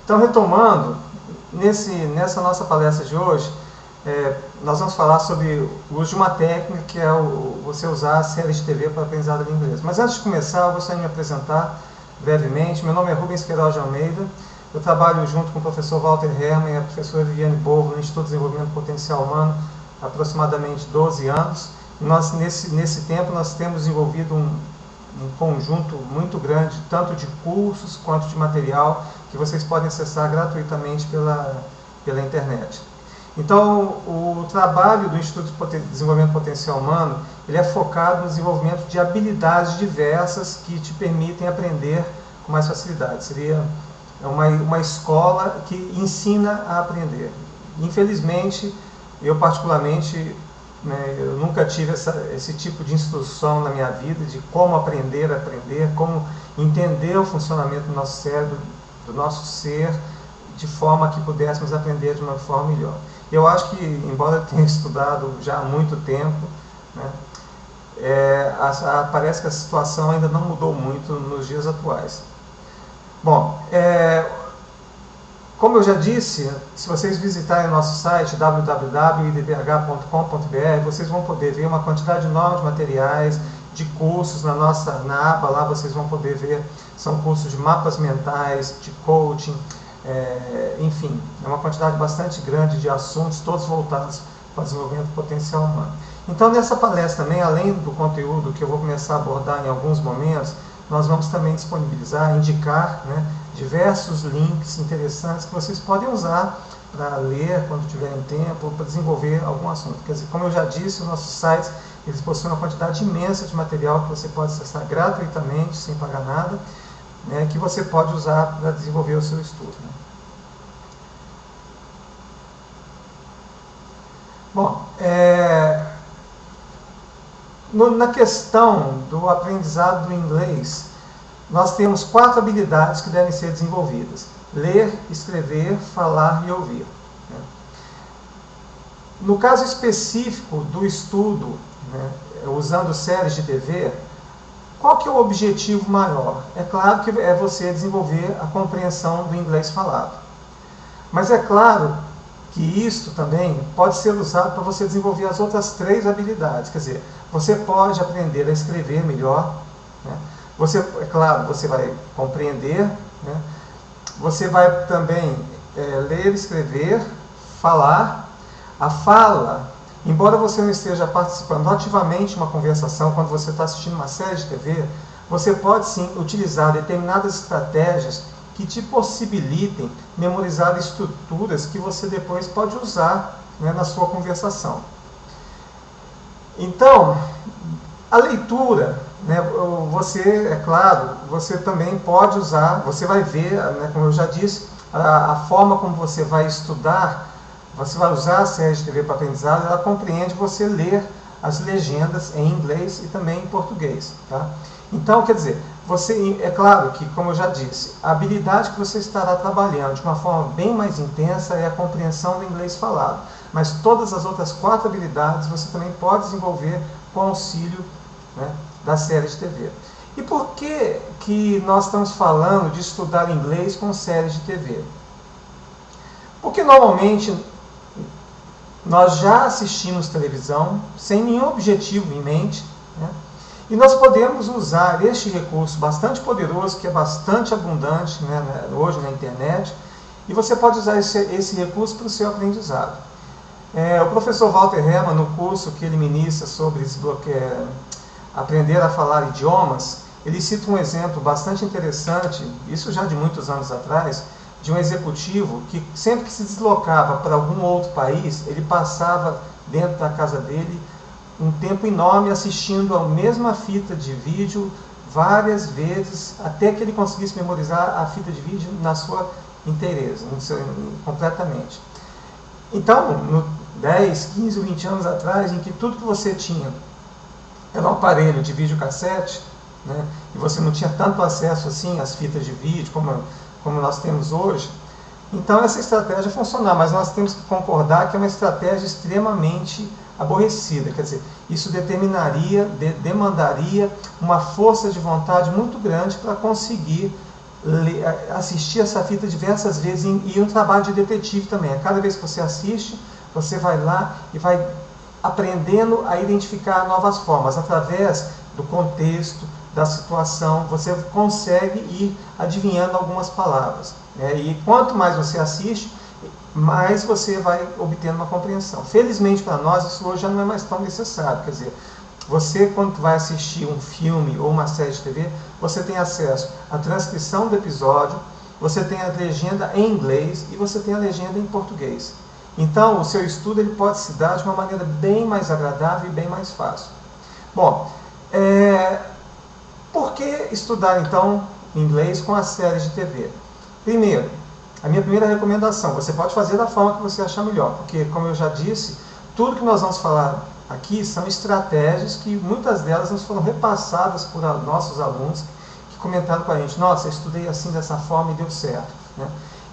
Então, retomando, nessa nossa palestra de hoje, nós vamos falar sobre o uso de uma técnica que é você usar a série de TV para aprendizado de inglês. Mas antes de começar, eu gostaria de me apresentar brevemente. Meu nome é Rubens Queiroz de Almeida. Eu trabalho junto com o professor Walter Herrmann e a professora Viviane Bovo no Instituto de Desenvolvimento Potencial Humano há aproximadamente 12 anos. E nós, nesse tempo, nós temos desenvolvido um conjunto muito grande, tanto de cursos quanto de material, que vocês podem acessar gratuitamente pela internet. Então, o trabalho do Instituto de Desenvolvimento Potencial Humano, ele é focado no desenvolvimento de habilidades diversas que te permitem aprender com mais facilidade. Seria uma escola que ensina a aprender. Infelizmente, eu particularmente, eu nunca tive esse tipo de instrução na minha vida de como aprender a aprender, como entender o funcionamento do nosso cérebro, do nosso ser, de forma que pudéssemos aprender de uma forma melhor. Eu acho que, embora eu tenha estudado já há muito tempo, parece que a situação ainda não mudou muito nos dias atuais. Bom, como eu já disse, se vocês visitarem o nosso site www.idbh.com.br, vocês vão poder ver uma quantidade enorme de materiais, de cursos na aba lá vocês vão poder ver, são cursos de mapas mentais, de coaching, enfim, é uma quantidade bastante grande de assuntos, todos voltados para o desenvolvimento potencial humano. Então, nessa palestra também, além do conteúdo que eu vou começar a abordar em alguns momentos, nós vamos também disponibilizar, indicar, diversos links interessantes que vocês podem usar para ler quando tiverem tempo, para desenvolver algum assunto. Quer dizer, como eu já disse, os nossos sites, eles possuem uma quantidade imensa de material que você pode acessar gratuitamente, sem pagar nada, que você pode usar para desenvolver o seu estudo. Bom, na questão do aprendizado do inglês, nós temos 4 habilidades que devem ser desenvolvidas: ler, escrever, falar e ouvir. No caso específico do estudo, usando séries de TV, qual que é o objetivo maior? É claro que é você desenvolver a compreensão do inglês falado. Mas é claro que isso também pode ser usado para você desenvolver as outras 3 habilidades. Quer dizer, você pode aprender a escrever melhor. É claro, você vai compreender. Você vai também ler, escrever, falar. A fala, embora você não esteja participando ativamente de uma conversação, quando você está assistindo uma série de TV, você pode sim utilizar determinadas estratégias que te possibilitem memorizar estruturas que você depois pode usar na sua conversação. Então, a leitura, é claro, você também pode usar, você vai ver, como eu já disse, a forma como você vai estudar. Você vai usar a série de TV para aprendizado, ela compreende você ler as legendas em inglês e também em português. Tá? Então, quer dizer, é claro que, como eu já disse, a habilidade que você estará trabalhando de uma forma bem mais intensa é a compreensão do inglês falado. Mas todas as outras 4 habilidades você também pode desenvolver com auxílio da série de TV. E por que nós estamos falando de estudar inglês com séries de TV? Porque normalmente nós já assistimos televisão sem nenhum objetivo em mente, e nós podemos usar este recurso bastante poderoso, que é bastante abundante hoje na internet, e você pode usar esse recurso para o seu aprendizado. O professor Walter Herrmann, no curso que ele ministra sobre aprender a falar idiomas, ele cita um exemplo bastante interessante, isso já de muitos anos atrás, de um executivo que sempre que se deslocava para algum outro país, ele passava dentro da casa dele um tempo enorme assistindo a mesma fita de vídeo várias vezes, até que ele conseguisse memorizar a fita de vídeo na sua inteireza, completamente. Então, 10, 15, 20 anos atrás, em que tudo que você tinha era um aparelho de videocassete, e você não tinha tanto acesso assim às fitas de vídeo como nós temos hoje, então essa estratégia funcionava, mas nós temos que concordar que é uma estratégia extremamente aborrecida, quer dizer, isso demandaria uma força de vontade muito grande para conseguir assistir essa fita diversas vezes e um trabalho de detetive também. A cada vez que você assiste, você vai lá e vai aprendendo a identificar novas formas. Através do contexto, da situação, você consegue ir adivinhando algumas palavras. E quanto mais você assiste, mais você vai obtendo uma compreensão. Felizmente para nós, isso hoje já não é mais tão necessário. Quer dizer, você, quando vai assistir um filme ou uma série de TV, você tem acesso à transcrição do episódio, você tem a legenda em inglês e você tem a legenda em português. Então, o seu estudo ele pode se dar de uma maneira bem mais agradável e bem mais fácil. Bom, por que estudar, então, inglês com as séries de TV? Primeiro, a minha primeira recomendação, você pode fazer da forma que você achar melhor, porque, como eu já disse, tudo que nós vamos falar aqui são estratégias que muitas delas nos foram repassadas por nossos alunos que comentaram com a gente: nossa, eu estudei assim dessa forma e deu certo.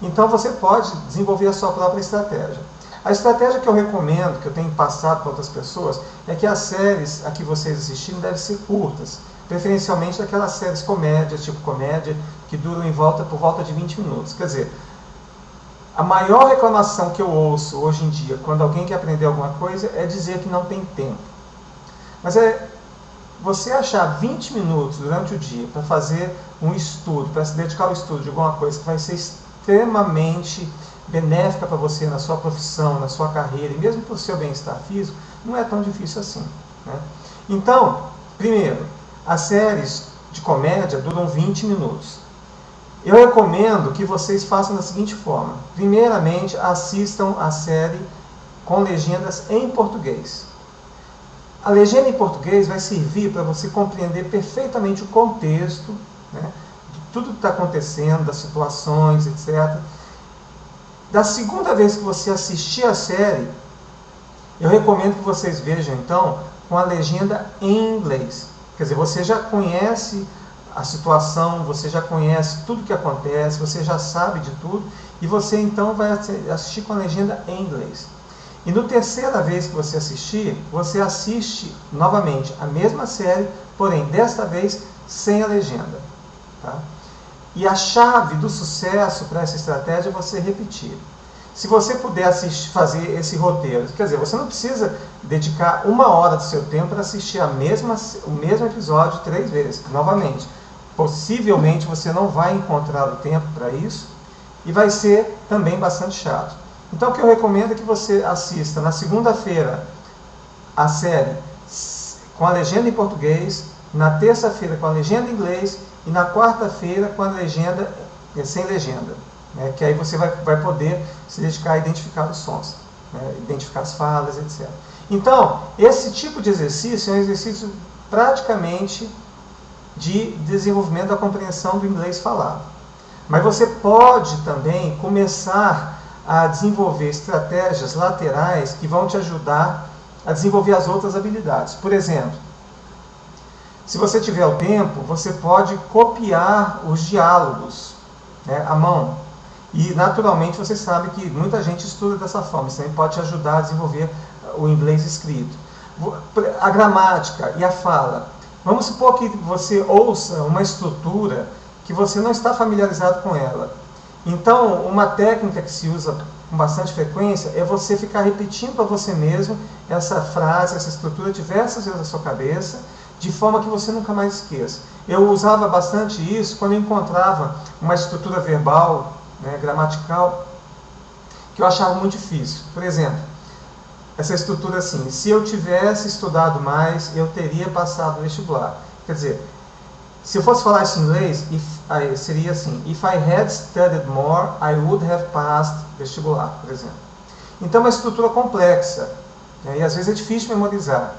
Então você pode desenvolver a sua própria estratégia. A estratégia que eu recomendo, que eu tenho passado para outras pessoas, é que as séries a que vocês assistirem devem ser curtas, preferencialmente daquelas séries comédia, tipo comédia, que duram por volta de 20 minutos. Quer dizer, a maior reclamação que eu ouço hoje em dia, quando alguém quer aprender alguma coisa, é dizer que não tem tempo. Mas você achar 20 minutos durante o dia para fazer um estudo, para se dedicar ao estudo de alguma coisa que vai ser extremamente benéfica para você na sua profissão, na sua carreira e mesmo para o seu bem-estar físico, não é tão difícil assim. Então, primeiro, as séries de comédia duram 20 minutos. Eu recomendo que vocês façam da seguinte forma: primeiramente, assistam a série com legendas em português. A legenda em português vai servir para você compreender perfeitamente o contexto, de tudo que está acontecendo, das situações, etc. Da segunda vez que você assistir a série, eu recomendo que vocês vejam, então, com a legenda em inglês. Quer dizer, você já conhece a situação, você já conhece tudo o que acontece, você já sabe de tudo, e você então vai assistir com a legenda em inglês. E na terceira vez que você assistir, você assiste novamente a mesma série, porém desta vez sem a legenda. E a chave do sucesso para essa estratégia é você repetir. Se você puder fazer esse roteiro, quer dizer, você não precisa dedicar 1 hora do seu tempo para assistir o mesmo episódio 3 vezes, novamente. Possivelmente você não vai encontrar o tempo para isso e vai ser também bastante chato. Então o que eu recomendo é que você assista na segunda-feira a série com a legenda em português, na terça-feira com a legenda em inglês e na quarta-feira com a legenda sem legenda. Que aí você vai poder se dedicar a identificar os sons, identificar as falas, etc. Então, esse tipo de exercício é um exercício praticamente de desenvolvimento da compreensão do inglês falado. Mas você pode também começar a desenvolver estratégias laterais que vão te ajudar a desenvolver as outras habilidades. Por exemplo, se você tiver o tempo, você pode copiar os diálogos à mão. E, naturalmente, você sabe que muita gente estuda dessa forma. Isso também pode te ajudar a desenvolver o inglês escrito. A gramática e a fala. Vamos supor que você ouça uma estrutura que você não está familiarizado com ela. Então, uma técnica que se usa com bastante frequência é você ficar repetindo para você mesmo essa frase, essa estrutura diversas vezes na sua cabeça, de forma que você nunca mais esqueça. Eu usava bastante isso quando eu encontrava uma estrutura verbal, gramatical, que eu achava muito difícil. Por exemplo, essa estrutura assim: se eu tivesse estudado mais, eu teria passado no vestibular. Quer dizer, se eu fosse falar isso em inglês, seria assim: if I had studied more, I would have passed vestibular, por exemplo. Então é uma estrutura complexa, e às vezes é difícil memorizar.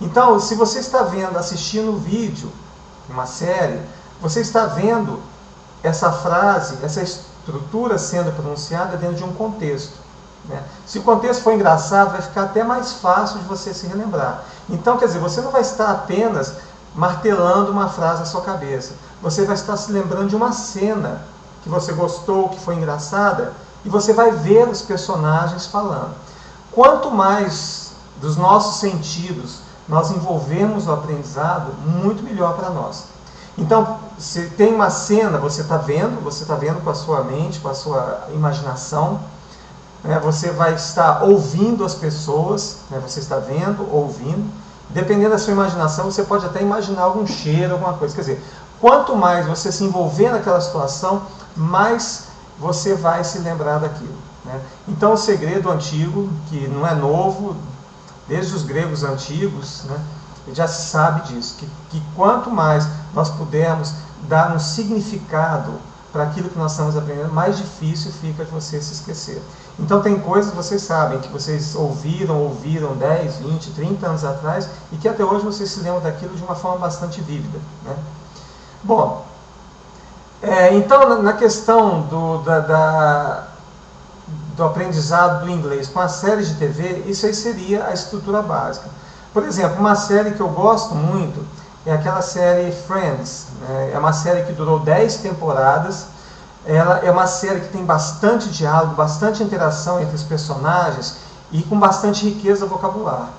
Então, se você está assistindo um vídeo, uma série, você está vendo essa frase, essa estrutura sendo pronunciada dentro de um contexto. Se o contexto for engraçado, vai ficar até mais fácil de você se relembrar. Então, quer dizer, você não vai estar apenas martelando uma frase na sua cabeça. Você vai estar se lembrando de uma cena que você gostou, que foi engraçada, e você vai ver os personagens falando. Quanto mais dos nossos sentidos nós envolvemos no aprendizado, muito melhor para nós. Então, se tem uma cena, você está vendo com a sua mente, com a sua imaginação, né? Você vai estar ouvindo as pessoas, né? Você está vendo, ouvindo. Dependendo da sua imaginação, você pode até imaginar algum cheiro, alguma coisa. Quer dizer, quanto mais você se envolver naquela situação, mais você vai se lembrar daquilo, né? Então, o segredo antigo, que não é novo, desde os gregos antigos, né, já se sabe disso, que quanto mais nós pudermos dar um significado para aquilo que nós estamos aprendendo, mais difícil fica de você se esquecer. Então tem coisas, vocês sabem, que vocês ouviram 10, 20, 30 anos atrás, e que até hoje vocês se lembram daquilo de uma forma bastante vívida, né? Bom, então na questão do aprendizado do inglês com a série de TV, isso aí seria a estrutura básica. Por exemplo, uma série que eu gosto muito é aquela série Friends, né? É uma série que durou 10 temporadas. Ela é uma série que tem bastante diálogo, bastante interação entre os personagens e com bastante riqueza vocabular.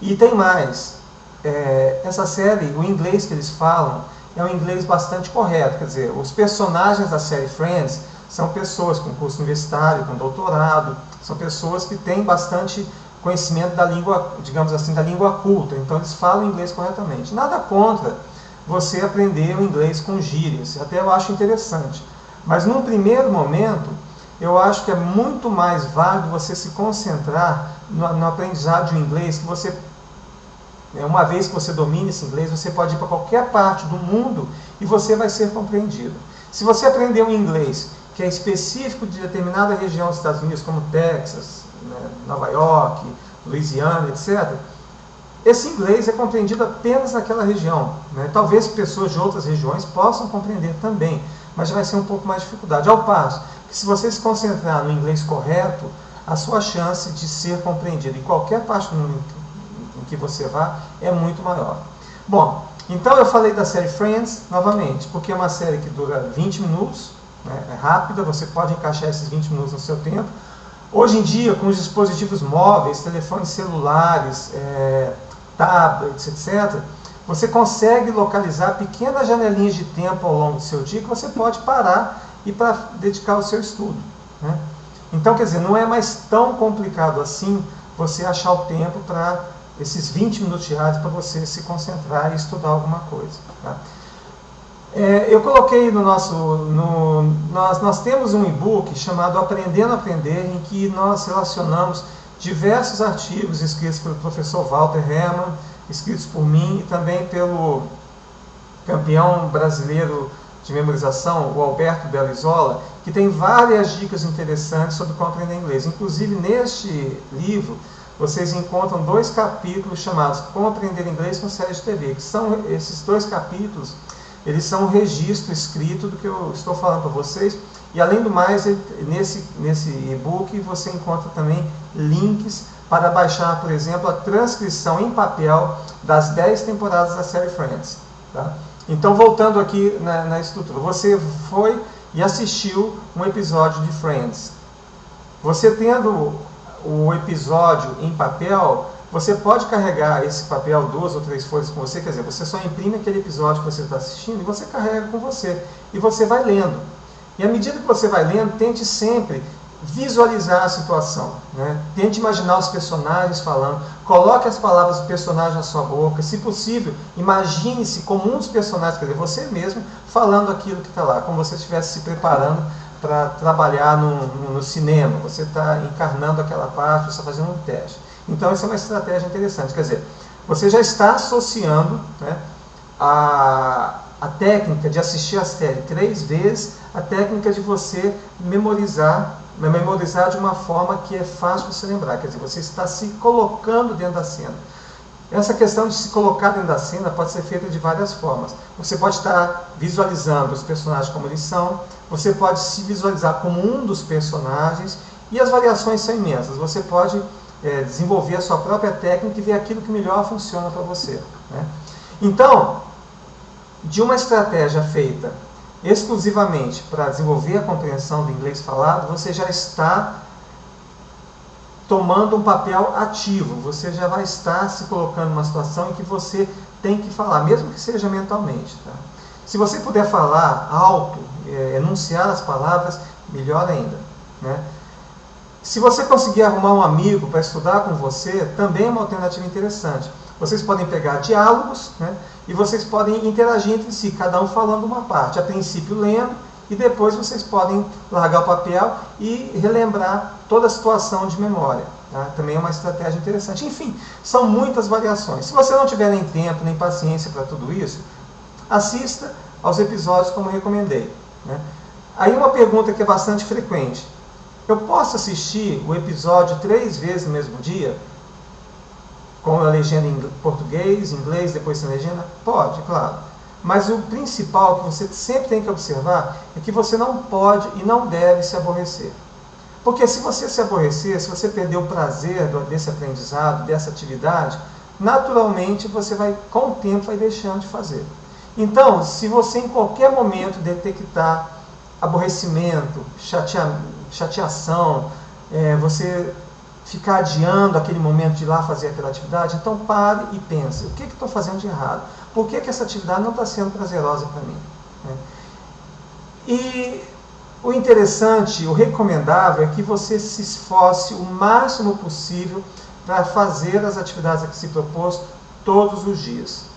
E tem mais, essa série, o inglês que eles falam é um inglês bastante correto, quer dizer, os personagens da série Friends são pessoas com curso universitário, com doutorado, são pessoas que têm bastante conhecimento da língua, digamos assim, da língua culta, então eles falam inglês corretamente. Nada contra você aprender o inglês com gírias, até eu acho interessante. Mas num primeiro momento, eu acho que é muito mais válido você se concentrar no aprendizado de um inglês, que você, uma vez que você domine esse inglês, você pode ir para qualquer parte do mundo e você vai ser compreendido. Se você aprender um inglês que é específico de determinada região dos Estados Unidos, como Texas, né, Nova York, Louisiana, etc., esse inglês é compreendido apenas naquela região, né? Talvez pessoas de outras regiões possam compreender também, mas vai ser um pouco mais de dificuldade. Ao passo que, se você se concentrar no inglês correto, a sua chance de ser compreendido em qualquer parte do mundo em que você vá é muito maior. Bom, então eu falei da série Friends, novamente, porque é uma série que dura 20 minutos, né? É rápida, você pode encaixar esses 20 minutos no seu tempo. Hoje em dia, com os dispositivos móveis, telefones celulares, tablets, etc., você consegue localizar pequenas janelinhas de tempo ao longo do seu dia que você pode parar e para dedicar ao seu estudo, né? Então, quer dizer, não é mais tão complicado assim você achar o tempo para esses 20 minutos diários para você se concentrar e estudar alguma coisa, tá? Eu coloquei no nosso... nós temos um e-book chamado Aprendendo a Aprender, em que nós relacionamos diversos artigos escritos pelo professor Walter Hermann, escritos por mim e também pelo campeão brasileiro de memorização, o Alberto Bellizola, que tem várias dicas interessantes sobre como aprender inglês. Inclusive, neste livro, vocês encontram 2 capítulos chamados Como Aprender Inglês com Série de TV, que são esses 2 capítulos, eles são um registro escrito do que eu estou falando para vocês. E, além do mais, nesse e-book você encontra também links para baixar, por exemplo, a transcrição em papel das 10 temporadas da série Friends, tá? Então, voltando aqui na estrutura, você foi e assistiu um episódio de Friends. Você tendo o episódio em papel, você pode carregar esse papel 2 ou 3 folhas com você, quer dizer, você só imprime aquele episódio que você está assistindo e você carrega com você. E você vai lendo. E à medida que você vai lendo, tente sempre visualizar a situação, né? Tente imaginar os personagens falando, coloque as palavras do personagem na sua boca, se possível, imagine-se como um dos personagens, quer dizer, você mesmo, falando aquilo que está lá, como se você estivesse se preparando para trabalhar no cinema, você está encarnando aquela parte, você está fazendo um teste. Então, essa é uma estratégia interessante, quer dizer, você já está associando, né, a técnica de assistir a série 3 vezes, a técnica de você memorizar de uma forma que é fácil de se lembrar, quer dizer, você está se colocando dentro da cena. Essa questão de se colocar dentro da cena pode ser feita de várias formas. Você pode estar visualizando os personagens como eles são, você pode se visualizar como um dos personagens, e as variações são imensas. Você pode desenvolver a sua própria técnica e ver aquilo que melhor funciona para você, né? Então, de uma estratégia feita exclusivamente para desenvolver a compreensão do inglês falado, você já está tomando um papel ativo, você já vai estar se colocando numa situação em que você tem que falar, mesmo que seja mentalmente, tá? Se você puder falar alto, enunciar as palavras, melhor ainda, né? Se você conseguir arrumar um amigo para estudar com você, também é uma alternativa interessante. Vocês podem pegar diálogos, né? E vocês podem interagir entre si, cada um falando uma parte. A princípio lendo, e depois vocês podem largar o papel e relembrar toda a situação de memória. Tá? Também é uma estratégia interessante. Enfim, são muitas variações. Se você não tiver nem tempo, nem paciência para tudo isso, assista aos episódios como eu recomendei, né? Aí uma pergunta que é bastante frequente: eu posso assistir o episódio 3 vezes no mesmo dia? Com a legenda em português, inglês, depois sem legenda? Pode, claro. Mas o principal que você sempre tem que observar é que você não pode e não deve se aborrecer. Porque se você se aborrecer, se você perder o prazer desse aprendizado, dessa atividade, naturalmente você vai, com o tempo, vai deixando de fazer. Então, se você em qualquer momento detectar aborrecimento, chateação, você ficar adiando aquele momento de ir lá fazer aquela atividade, então pare e pense: o que estou fazendo de errado? Por que essa atividade não está sendo prazerosa para mim? E o interessante, o recomendável é que você se esforce o máximo possível para fazer as atividades a que se propôs todos os dias.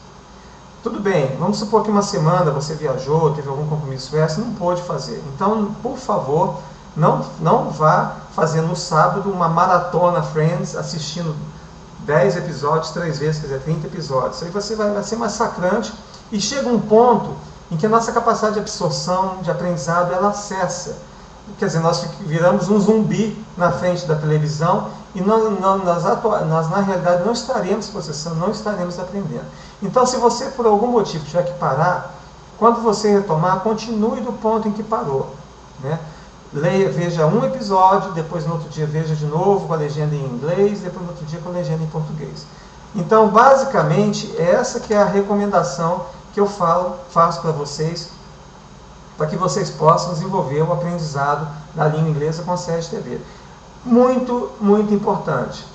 Tudo bem, vamos supor que uma semana você viajou, teve algum compromisso extra, não pôde fazer. Então, por favor, não vá fazer no sábado uma maratona Friends, assistindo 10 episódios 3 vezes, quer dizer, 30 episódios. Aí você vai ser massacrante e chega um ponto em que a nossa capacidade de absorção, de aprendizado, ela cessa. Quer dizer, nós viramos um zumbi na frente da televisão e nós na realidade, não estaremos processando, não estaremos aprendendo. Então, se você, por algum motivo, tiver que parar, quando você retomar, continue do ponto em que parou, né? Veja um episódio, depois no outro dia veja de novo com a legenda em inglês, depois no outro dia com a legenda em português. Então, basicamente, essa que é a recomendação que eu faço para vocês, para que vocês possam desenvolver o aprendizado da língua inglesa com a série de TV. Muito, muito importante.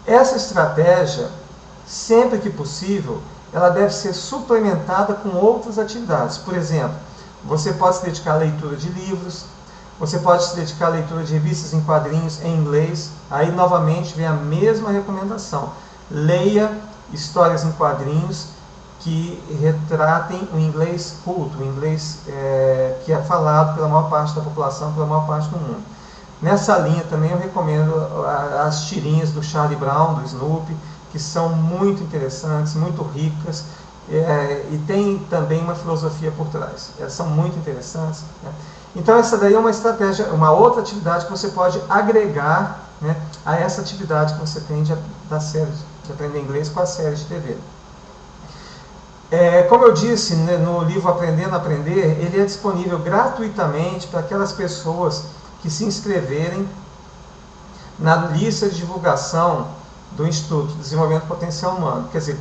Essa estratégia, sempre que possível, ela deve ser suplementada com outras atividades. Por exemplo, você pode se dedicar à leitura de livros, você pode se dedicar à leitura de revistas em quadrinhos em inglês. Aí, novamente, vem a mesma recomendação: leia histórias em quadrinhos que retratem o inglês culto, o inglês que é falado pela maior parte da população, pela maior parte do mundo. Nessa linha também eu recomendo as tirinhas do Charlie Brown, do Snoopy, que são muito interessantes, muito ricas, e tem também uma filosofia por trás. Elas são muito interessantes, né? Então essa daí é uma estratégia, uma outra atividade que você pode agregar, né, a essa atividade que você tem da série de aprender inglês com a série de TV. Como eu disse, né, no livro Aprendendo a Aprender, ele é disponível gratuitamente para aquelas pessoas que se inscreverem na lista de divulgação do Instituto de Desenvolvimento Potencial Humano. Quer dizer,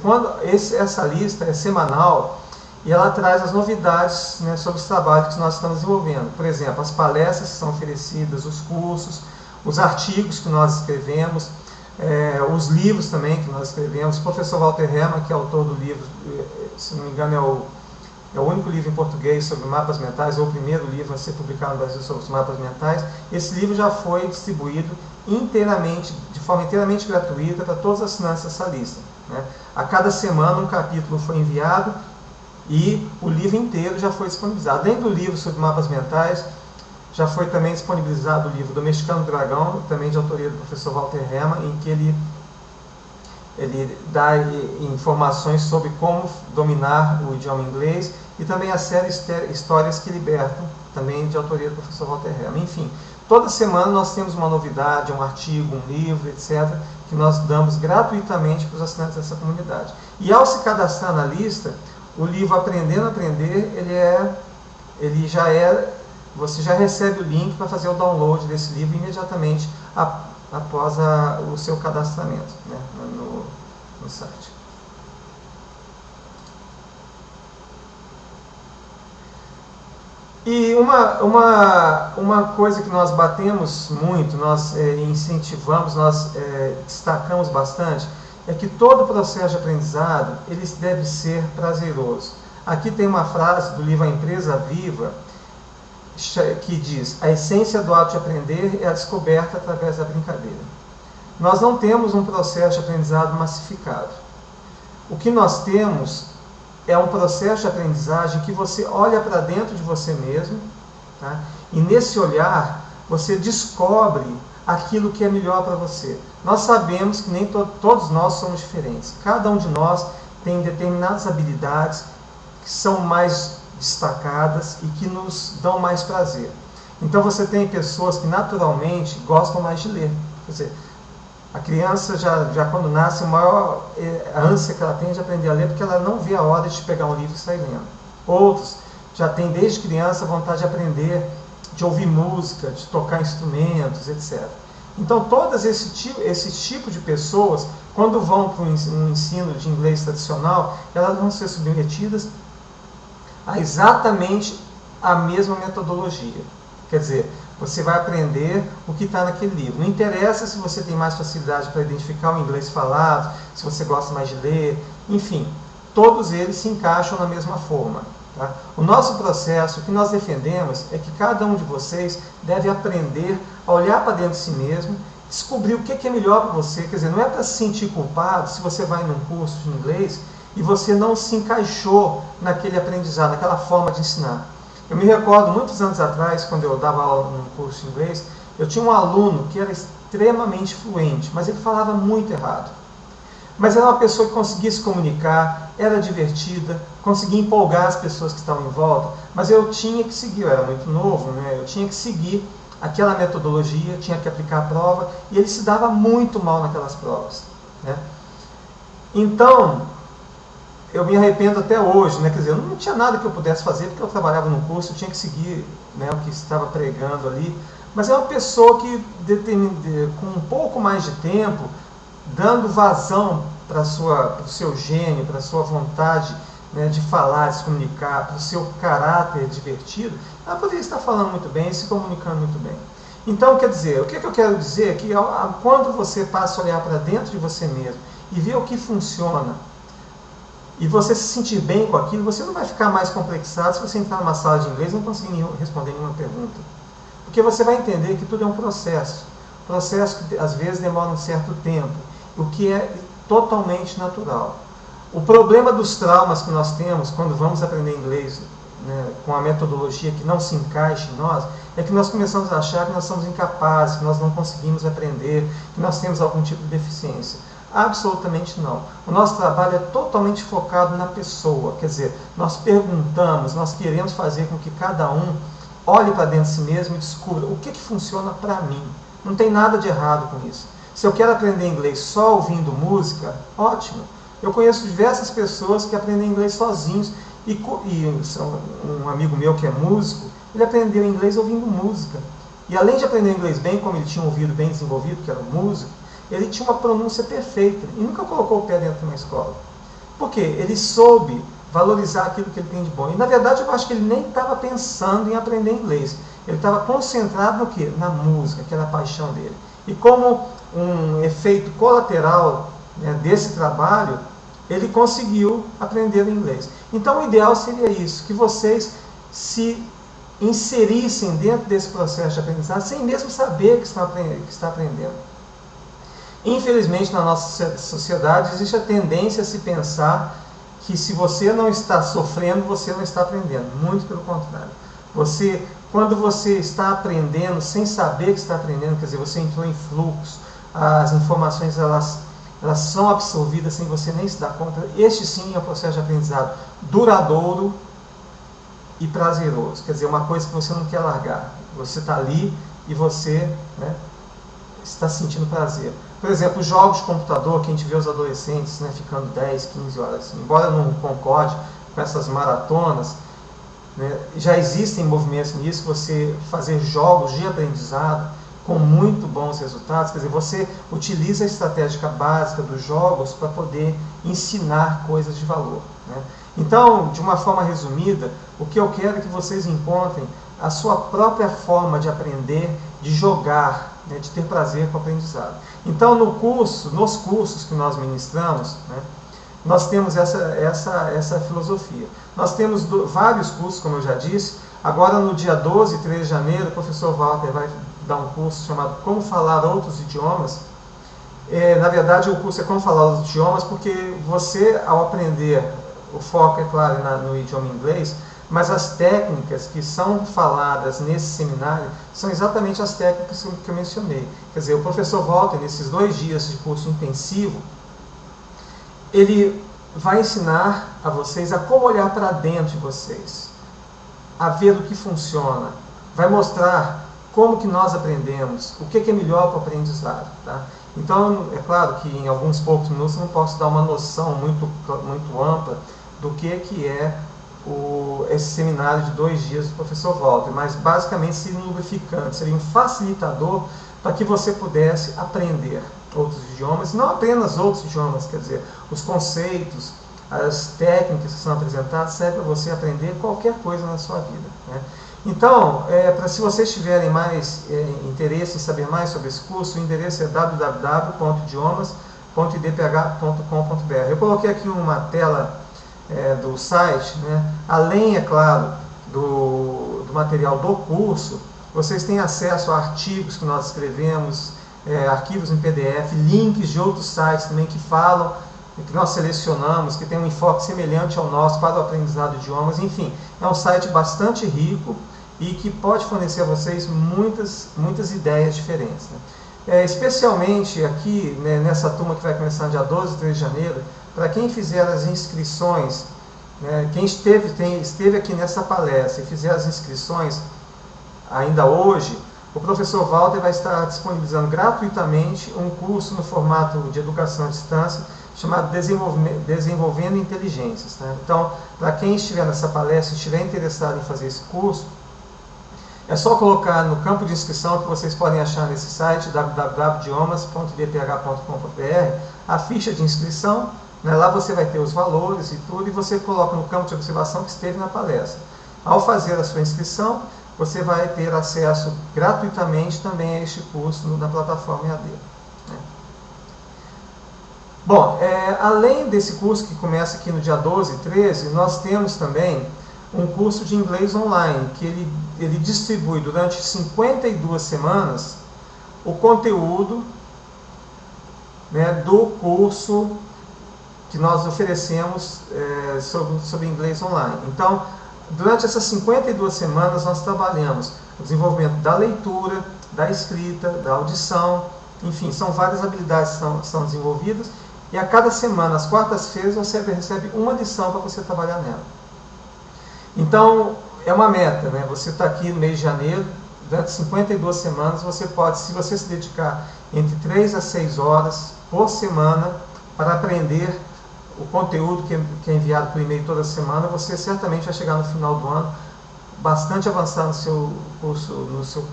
essa lista é semanal e ela traz as novidades, né, sobre os trabalhos que nós estamos desenvolvendo. Por exemplo, as palestras que são oferecidas, os cursos, os artigos que nós escrevemos, os livros também que nós escrevemos. O professor Walter Herrmann, que é autor do livro, se não me engano, é o único livro em português sobre mapas mentais, ou o primeiro livro a ser publicado no Brasil sobre os mapas mentais. Esse livro já foi distribuído inteiramente, de forma inteiramente gratuita para todos os assinantes dessa lista, né? A cada semana um capítulo foi enviado e o livro inteiro já foi disponibilizado. Além do livro sobre mapas mentais, já foi também disponibilizado o livro Domesticando o Dragão, também de autoria do professor Walter Herrmann, em que ele dá informações sobre como dominar o idioma inglês, e também a série Histórias que Libertam, também de autoria do professor Walter Herrmann. Enfim, toda semana nós temos uma novidade, um artigo, um livro, etc., que nós damos gratuitamente para os assinantes dessa comunidade. E ao se cadastrar na lista, o livro Aprendendo a Aprender, você já recebe o link para fazer o download desse livro imediatamente após o seu cadastramento, né, no site. E uma coisa que nós batemos muito, nós incentivamos, nós destacamos bastante, é que todo o processo de aprendizado ele deve ser prazeroso. Aqui tem uma frase do livro A Empresa Viva, que diz: a essência do ato de aprender é a descoberta através da brincadeira. Nós não temos um processo de aprendizado massificado. O que nós temos é um processo de aprendizagem que você olha para dentro de você mesmo, tá? E nesse olhar você descobre aquilo que é melhor para você. Nós sabemos que nem todos nós somos diferentes. Cada um de nós tem determinadas habilidades que são mais destacadas e que nos dão mais prazer. Então você tem pessoas que naturalmente gostam mais de ler. Quer dizer, a criança já quando nasce, a maior ânsia que ela tem é de aprender a ler, porque ela não vê a hora de pegar um livro e sair lendo. Outros já têm desde criança vontade de aprender, de ouvir música, de tocar instrumentos, etc. Então todas esse tipo de pessoas, quando vão para um ensino de inglês tradicional, elas vão ser submetidas a exatamente a mesma metodologia. Quer dizer, você vai aprender o que está naquele livro. Não interessa se você tem mais facilidade para identificar o inglês falado, se você gosta mais de ler, enfim, todos eles se encaixam na mesma forma. Tá? O nosso processo, o que nós defendemos é que cada um de vocês deve aprender a olhar para dentro de si mesmo, descobrir o que é melhor para você. Quer dizer, não é para se sentir culpado se você vai num curso de inglês e você não se encaixou naquele aprendizado, naquela forma de ensinar. Eu me recordo, muitos anos atrás, quando eu dava aula num curso de inglês, eu tinha um aluno que era extremamente fluente, mas ele falava muito errado. Mas era uma pessoa que conseguia se comunicar, era divertida, conseguia empolgar as pessoas que estavam em volta, mas eu tinha que seguir, eu era muito novo, né? Eu tinha que seguir aquela metodologia, tinha que aplicar a prova, e ele se dava muito mal naquelas provas, né? Então, eu me arrependo até hoje, né? Quer dizer, eu não tinha nada que eu pudesse fazer, porque eu trabalhava num curso, eu tinha que seguir, né, o que estava pregando ali. Mas é uma pessoa que, com um pouco mais de tempo, dando vazão para o seu gênio, para a sua vontade, né, de falar, de se comunicar, para o seu caráter divertido, ela poderia estar falando muito bem, se comunicando muito bem. Então, quer dizer, o que eu quero dizer é que quando você passa a olhar para dentro de você mesmo e ver o que funciona, e você se sentir bem com aquilo, você não vai ficar mais complexado se você entrar numa sala de inglês e não conseguir responder nenhuma pergunta. Porque você vai entender que tudo é um processo. Processo que às vezes demora um certo tempo, o que é totalmente natural. O problema dos traumas que nós temos quando vamos aprender inglês, né, com a metodologia que não se encaixa em nós, é que nós começamos a achar que nós somos incapazes, que nós não conseguimos aprender, que nós temos algum tipo de deficiência. Absolutamente não. O nosso trabalho é totalmente focado na pessoa, quer dizer, nós perguntamos, nós queremos fazer com que cada um olhe para dentro de si mesmo e descubra o que funciona para mim. Não tem nada de errado com isso. Se eu quero aprender inglês só ouvindo música, ótimo. Eu conheço diversas pessoas que aprendem inglês sozinhos e um amigo meu que é músico, ele aprendeu inglês ouvindo música. E além de aprender inglês bem, como ele tinha um ouvido bem desenvolvido, que era um músico, ele tinha uma pronúncia perfeita e nunca colocou o pé dentro de uma escola. Por quê? Ele soube valorizar aquilo que ele tem de bom. E na verdade eu acho que ele nem estava pensando em aprender inglês. Ele estava concentrado no quê? Na música, que era a paixão dele. E como um efeito colateral, né, desse trabalho, ele conseguiu aprender o inglês. Então o ideal seria isso, que vocês se inserissem dentro desse processo de aprendizagem sem mesmo saber que está aprendendo. Infelizmente, na nossa sociedade, existe a tendência a se pensar que se você não está sofrendo, você não está aprendendo. Muito pelo contrário. Quando você está aprendendo sem saber que está aprendendo, quer dizer, você entrou em fluxo, as informações elas são absorvidas sem você nem se dar conta. Este sim é um processo de aprendizado duradouro e prazeroso. Quer dizer, uma coisa que você não quer largar. Você está ali e você, né, está sentindo prazer. Por exemplo, jogos de computador, que a gente vê os adolescentes, né, ficando 10, 15 horas. Embora não concorde com essas maratonas, né, já existem movimentos nisso, você fazer jogos de aprendizado com muito bons resultados. Quer dizer, você utiliza a estratégia básica dos jogos para poder ensinar coisas de valor, né? Então, de uma forma resumida, o que eu quero é que vocês encontrem a sua própria forma de aprender, de jogar, né, de ter prazer com o aprendizado. Então, nos cursos que nós ministramos, né, nós temos essa filosofia. Nós temos vários cursos, como eu já disse. Agora, no dia 12 e 13 de janeiro, o professor Walter vai dar um curso chamado Como Falar Outros Idiomas. Na verdade, o curso é Como Falar Outros Idiomas, porque você, ao aprender, o foco é claro no idioma inglês, mas as técnicas que são faladas nesse seminário são exatamente as técnicas que eu mencionei. Quer dizer, o professor Walter, nesses 2 dias de curso intensivo, ele vai ensinar a vocês a como olhar para dentro de vocês, a ver o que funciona, vai mostrar como que nós aprendemos, o que é melhor para o aprendizado. Tá? Então, é claro que em alguns poucos minutos eu não posso dar uma noção muito ampla do que é esse seminário de 2 dias do professor Walter, mas basicamente seria um lubrificante, seria um facilitador para que você pudesse aprender outros idiomas, não apenas outros idiomas, quer dizer, os conceitos, as técnicas que são apresentadas servem para você aprender qualquer coisa na sua vida. Né? Então, se vocês tiverem mais interesse em saber mais sobre esse curso, o endereço é www.idiomas.idph.com.br. Eu coloquei aqui uma tela do site, né? Além, é claro, do material do curso, vocês têm acesso a artigos que nós escrevemos, arquivos em PDF, links de outros sites também que falam, que nós selecionamos, que tem um enfoque semelhante ao nosso para o aprendizado de idiomas. Enfim, é um site bastante rico e que pode fornecer a vocês muitas ideias diferentes. Né? Especialmente aqui, né, nessa turma que vai começar no dia 12 e 13 de janeiro, para quem fizer as inscrições, né, quem esteve aqui nessa palestra e fizer as inscrições ainda hoje, o professor Walter vai estar disponibilizando gratuitamente um curso no formato de educação à distância, chamado Desenvolvendo Inteligências. Né? Então, para quem estiver nessa palestra e estiver interessado em fazer esse curso, é só colocar no campo de inscrição que vocês podem achar nesse site, www.idiomas.idph.com.br, a ficha de inscrição. Né? Lá você vai ter os valores e tudo, e você coloca no campo de observação que esteve na palestra. Ao fazer a sua inscrição, você vai ter acesso gratuitamente também a este curso na plataforma EAD. Né? Bom, além desse curso que começa aqui no dia 12 e 13, nós temos também um curso de inglês online, que ele distribui durante 52 semanas o conteúdo, né, do curso que nós oferecemos sobre inglês online. Então, durante essas 52 semanas, nós trabalhamos o desenvolvimento da leitura, da escrita, da audição, enfim, são várias habilidades que são desenvolvidas, e a cada semana, às quartas-feiras, você recebe uma lição para você trabalhar nela. Então, é uma meta, né? Você está aqui no mês de janeiro, durante 52 semanas, você pode, se você se dedicar entre 3 a 6 horas por semana para aprender o conteúdo que é enviado por e-mail toda semana, você certamente vai chegar no final do ano bastante avançado no seu curso,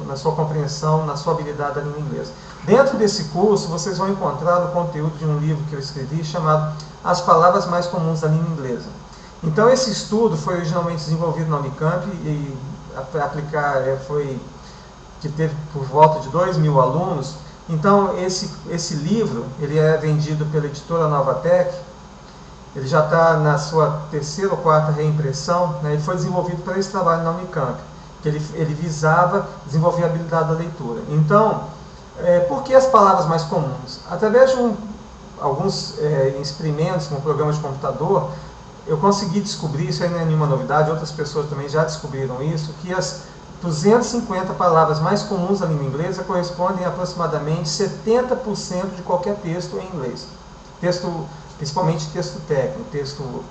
na sua compreensão, na sua habilidade da língua inglesa. Dentro desse curso, vocês vão encontrar o conteúdo de um livro que eu escrevi chamado As Palavras Mais Comuns da Língua Inglesa. Então, esse estudo foi originalmente desenvolvido na Unicamp e que teve por volta de 2.000 alunos. Então, esse livro, ele é vendido pela editora Novatec, ele já está na sua 3ª ou 4ª reimpressão, né? Ele foi desenvolvido para esse trabalho na Unicamp, que ele visava desenvolver a habilidade da leitura. Então, por que as palavras mais comuns? Através de alguns experimentos com programas de computador, eu consegui descobrir, isso aí não é nenhuma novidade, outras pessoas também já descobriram isso, que as 250 palavras mais comuns da língua inglesa correspondem a aproximadamente 70% de qualquer texto em inglês. Principalmente texto técnico, texto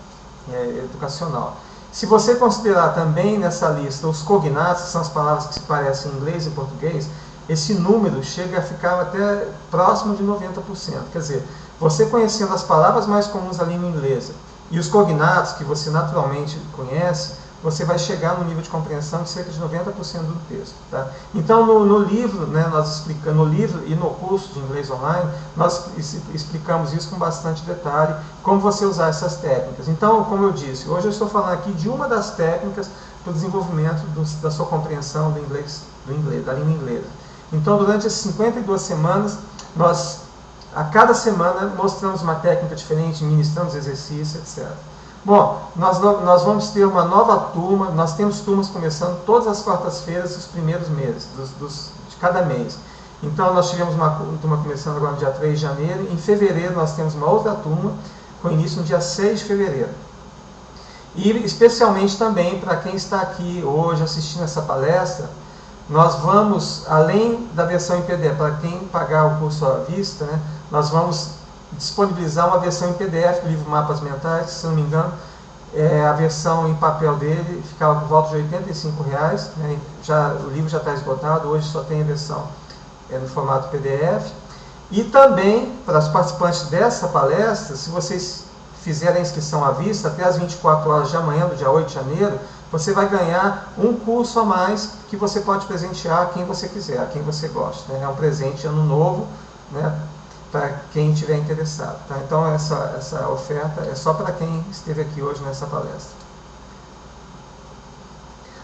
educacional. Se você considerar também nessa lista os cognatos, que são as palavras que se parecem em inglês e português, esse número chega a ficar até próximo de 90%. Quer dizer, você conhecendo as palavras mais comuns da língua inglesa e os cognatos que você naturalmente conhece, você vai chegar no nível de compreensão de cerca de 90% do texto. Tá? Então, no livro, né, no livro e no curso de inglês online, nós explicamos isso com bastante detalhe, como você usar essas técnicas. Então, como eu disse, hoje eu estou falando aqui de uma das técnicas para o desenvolvimento da sua compreensão da língua inglesa. Então, durante essas 52 semanas, nós a cada semana mostramos uma técnica diferente, ministramos exercício, etc. Bom, nós vamos ter uma nova turma, nós temos turmas começando todas as quartas-feiras dos primeiros meses, de cada mês. Então, nós tivemos uma turma começando agora no dia 3 de janeiro. Em fevereiro, nós temos uma outra turma, com início no dia 6 de fevereiro. E, especialmente também, para quem está aqui hoje assistindo essa palestra, nós vamos, além da versão em PDF, para quem pagar o curso à vista, né, nós vamos disponibilizar uma versão em PDF do livro Mapas Mentais, se não me engano, a versão em papel dele ficava por volta de R$85, né, o livro já está esgotado, hoje só tem a versão no formato PDF. E também, para os participantes dessa palestra, se vocês fizerem a inscrição à vista, até as 24 horas de amanhã, do dia 8 de janeiro, você vai ganhar um curso a mais que você pode presentear a quem você quiser, a quem você gosta. Né? É um presente de ano novo, né, para quem estiver interessado. Tá? Então, essa oferta é só para quem esteve aqui hoje nessa palestra.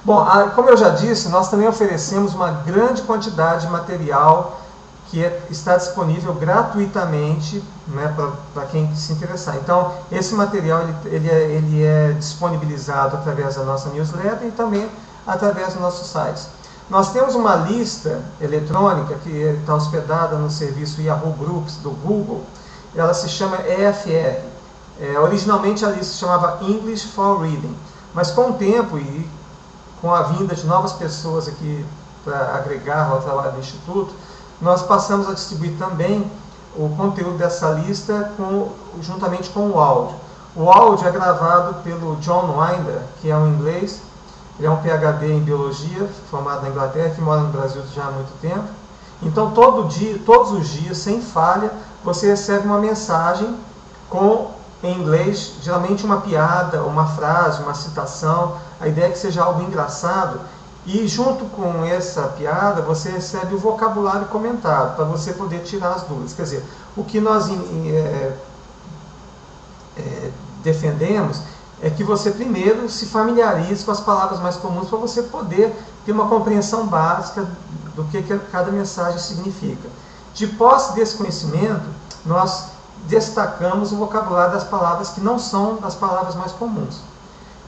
Bom, como eu já disse, nós também oferecemos uma grande quantidade de material que está disponível gratuitamente, né, para quem se interessar. Então, esse material ele é disponibilizado através da nossa newsletter e também através do nosso site. Nós temos uma lista eletrônica que está hospedada no serviço Yahoo Groups do Google. Ela se chama EFR. Originalmente a lista se chamava English for Reading, mas com o tempo e com a vinda de novas pessoas aqui para agregar ao trabalho do Instituto, nós passamos a distribuir também o conteúdo dessa lista juntamente com o áudio. O áudio é gravado pelo John Winder, que é um inglês, ele é um PhD em Biologia, formado na Inglaterra, que mora no Brasil já há muito tempo. Então, todos os dias, sem falha, você recebe uma mensagem em inglês, geralmente uma piada, uma frase, uma citação. A ideia é que seja algo engraçado. E junto com essa piada, você recebe o vocabulário comentado, para você poder tirar as dúvidas. Quer dizer, o que nós defendemos é que você primeiro se familiarize com as palavras mais comuns, para você poder ter uma compreensão básica do que cada mensagem significa. De posse desse conhecimento, nós destacamos o vocabulário das palavras que não são das palavras mais comuns.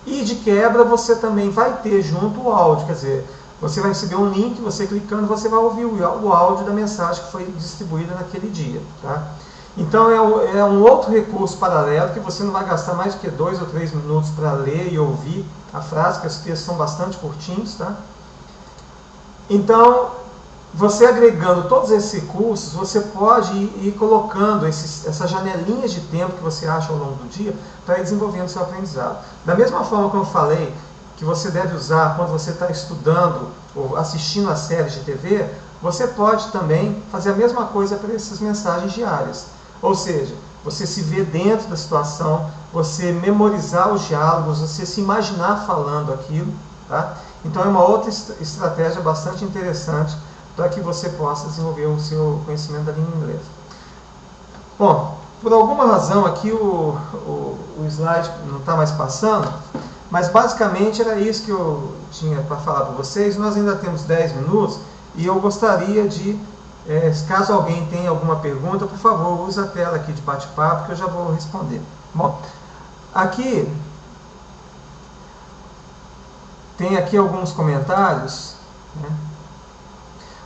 E de quebra você também vai ter junto o áudio, quer dizer, você vai receber um link, você clicando, você vai ouvir o áudio da mensagem que foi distribuída naquele dia. Tá? Então é um outro recurso paralelo que você não vai gastar mais do que 2 ou 3 minutos para ler e ouvir a frase, que os textos são bastante curtinhos. Tá? Então, você agregando todos esses recursos, você pode ir colocando essas janelinhas de tempo que você acha ao longo do dia para ir desenvolvendo o seu aprendizado. Da mesma forma que eu falei que você deve usar quando você está estudando ou assistindo a séries de TV, você pode também fazer a mesma coisa para essas mensagens diárias. Ou seja, você se ver dentro da situação, você memorizar os diálogos, você se imaginar falando aquilo. Tá? Então é uma outra estratégia bastante interessante para que você possa desenvolver o seu conhecimento da língua inglesa. Bom, por alguma razão aqui o slide não está mais passando, mas basicamente era isso que eu tinha para falar para vocês. Nós ainda temos 10 minutos e eu gostaria de, caso alguém tenha alguma pergunta, por favor, use a tela aqui de bate-papo que eu já vou responder. Bom, aqui tem aqui alguns comentários, né?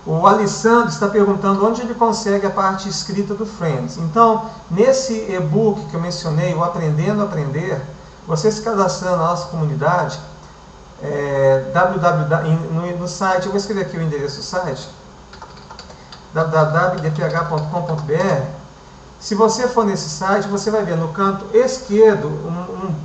O Alessandro está perguntando onde ele consegue a parte escrita do Friends. Então, nesse e-book que eu mencionei, o Aprendendo a Aprender, você se cadastrando na nossa comunidade, no site, eu vou escrever aqui o endereço do site, www.dph.com.br. Se você for nesse site, você vai ver no canto esquerdo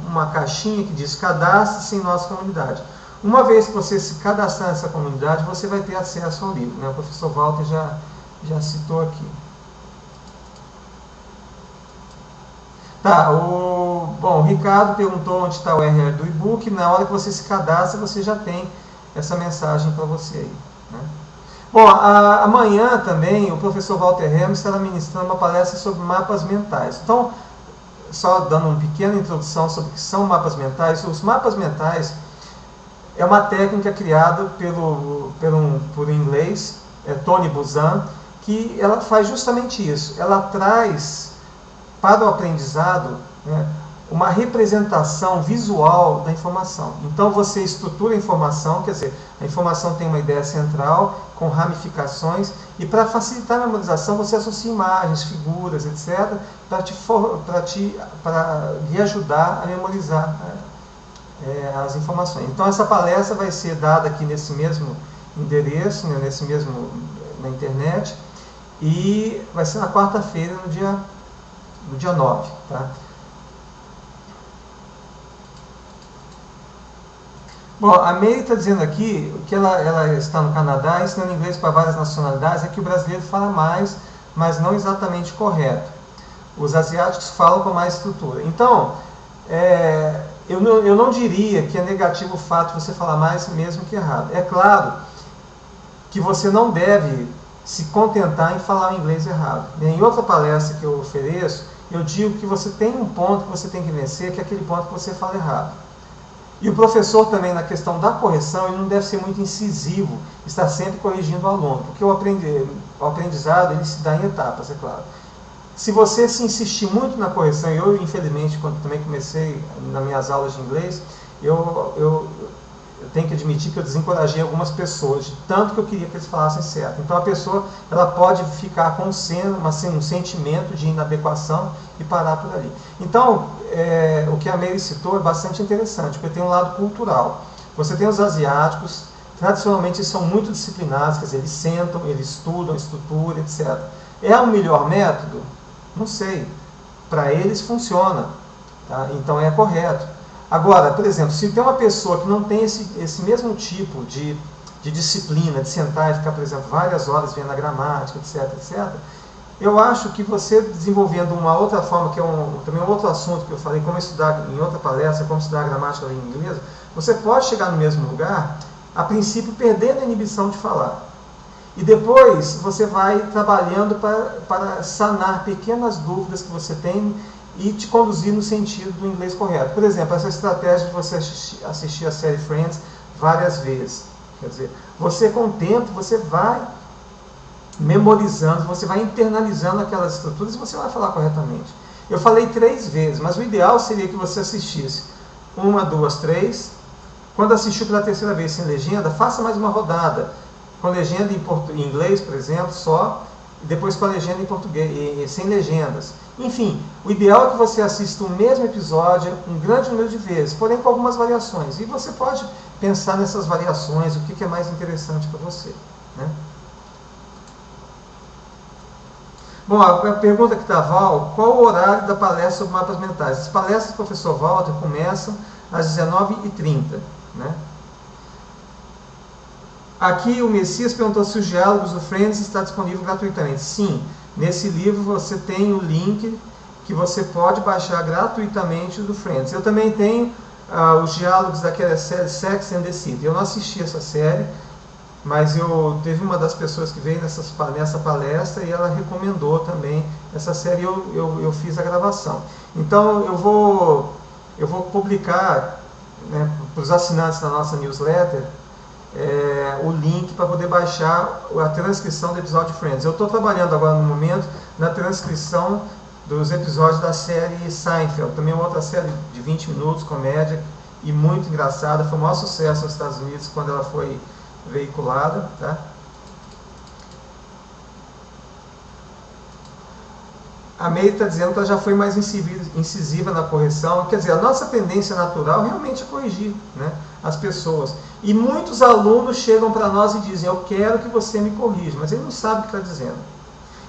uma caixinha que diz cadastre-se em nossa comunidade. Uma vez que você se cadastrar nessa comunidade, você vai ter acesso ao livro. Né? O professor Walter já citou aqui. Tá, o Ricardo perguntou onde está o URL do e-book. Na hora que você se cadastra, você já tem essa mensagem para você aí. Né? Bom, amanhã também o professor Walter Hermes estará ministrando uma palestra sobre mapas mentais. Então, só dando uma pequena introdução sobre o que são mapas mentais. Os mapas mentais é uma técnica criada por inglês, Tony Buzan, que ela faz justamente isso. Ela traz para o aprendizado, né, uma representação visual da informação. Então você estrutura a informação, quer dizer, a informação tem uma ideia central, com ramificações, e para facilitar a memorização você associa imagens, figuras, etc., para lhe ajudar a memorizar as informações. Então essa palestra vai ser dada aqui nesse mesmo endereço, né, na internet, e vai ser na quarta-feira, no dia 9. Tá? Bom, a Meire está dizendo aqui que ela está no Canadá ensinando inglês para várias nacionalidades, é que o brasileiro fala mais, mas não exatamente correto. Os asiáticos falam com mais estrutura. Então, eu não diria que é negativo o fato de você falar mais mesmo que errado. É claro que você não deve se contentar em falar o inglês errado. Em outra palestra que eu ofereço, eu digo que você tem um ponto que você tem que vencer, que é aquele ponto que você fala errado. E o professor também, na questão da correção, ele não deve ser muito incisivo, estar sempre corrigindo o aluno, porque o aprendizado ele se dá em etapas, é claro. Se você se insistir muito na correção, e eu, infelizmente, quando também comecei nas minhas aulas de inglês, eu tenho que admitir que eu desencorajei algumas pessoas, de tanto que eu queria que eles falassem certo. Então a pessoa ela pode ficar com um sentimento de inadequação e parar por ali. Então, o que a Meire citou é bastante interessante, porque tem um lado cultural. Você tem os asiáticos, tradicionalmente eles são muito disciplinados, quer dizer, eles sentam, eles estudam, estrutura, etc. É o melhor método? Não sei. Para eles funciona, tá? Então é correto. Agora, por exemplo, se tem uma pessoa que não tem esse mesmo tipo de disciplina, de sentar e ficar, por exemplo, várias horas vendo a gramática, etc., etc., eu acho que você desenvolvendo uma outra forma, que é também um outro assunto que eu falei, como estudar em outra palestra, como estudar a gramática da língua inglesa, você pode chegar no mesmo lugar, a princípio perdendo a inibição de falar. E depois você vai trabalhando para sanar pequenas dúvidas que você tem e te conduzir no sentido do inglês correto. Por exemplo, essa estratégia de você assistir a série Friends várias vezes. Quer dizer, você com o tempo, você vai memorizando, você vai internalizando aquelas estruturas e você vai falar corretamente. Eu falei 3 vezes, mas o ideal seria que você assistisse 1, 2, 3. Quando assistiu pela 3ª vez sem legenda, faça mais uma rodada. Com legenda em inglês, por exemplo, só, e depois com a legenda em português, sem legendas. Enfim, o ideal é que você assista o mesmo episódio um grande número de vezes, porém com algumas variações. E você pode pensar nessas variações, o que é mais interessante para você. Né? Bom, a pergunta aqui da Val, qual o horário da palestra sobre mapas mentais? As palestras do professor Walter começam às 19h30. Né? Aqui o Messias perguntou se os diálogos do Friends está disponível gratuitamente. Sim, nesse livro você tem o link que você pode baixar gratuitamente do Friends. Eu também tenho os diálogos daquela série Sex and the City. Eu não assisti essa série, mas teve uma das pessoas que veio nessa palestra e ela recomendou também essa série e eu fiz a gravação. Então eu vou publicar, né, para os assinantes da nossa newsletter, o link para poder baixar a transcrição do episódio Friends. Eu estou trabalhando agora no momento na transcrição dos episódios da série Seinfeld, também uma outra série de 20 minutos, comédia, e muito engraçada, foi o maior sucesso nos Estados Unidos quando ela foi veiculada. Tá? A Meire está dizendo que ela já foi mais incisiva na correção. Quer dizer, a nossa tendência natural realmente é corrigir, né, as pessoas. E muitos alunos chegam para nós e dizem, eu quero que você me corrija, mas ele não sabe o que está dizendo.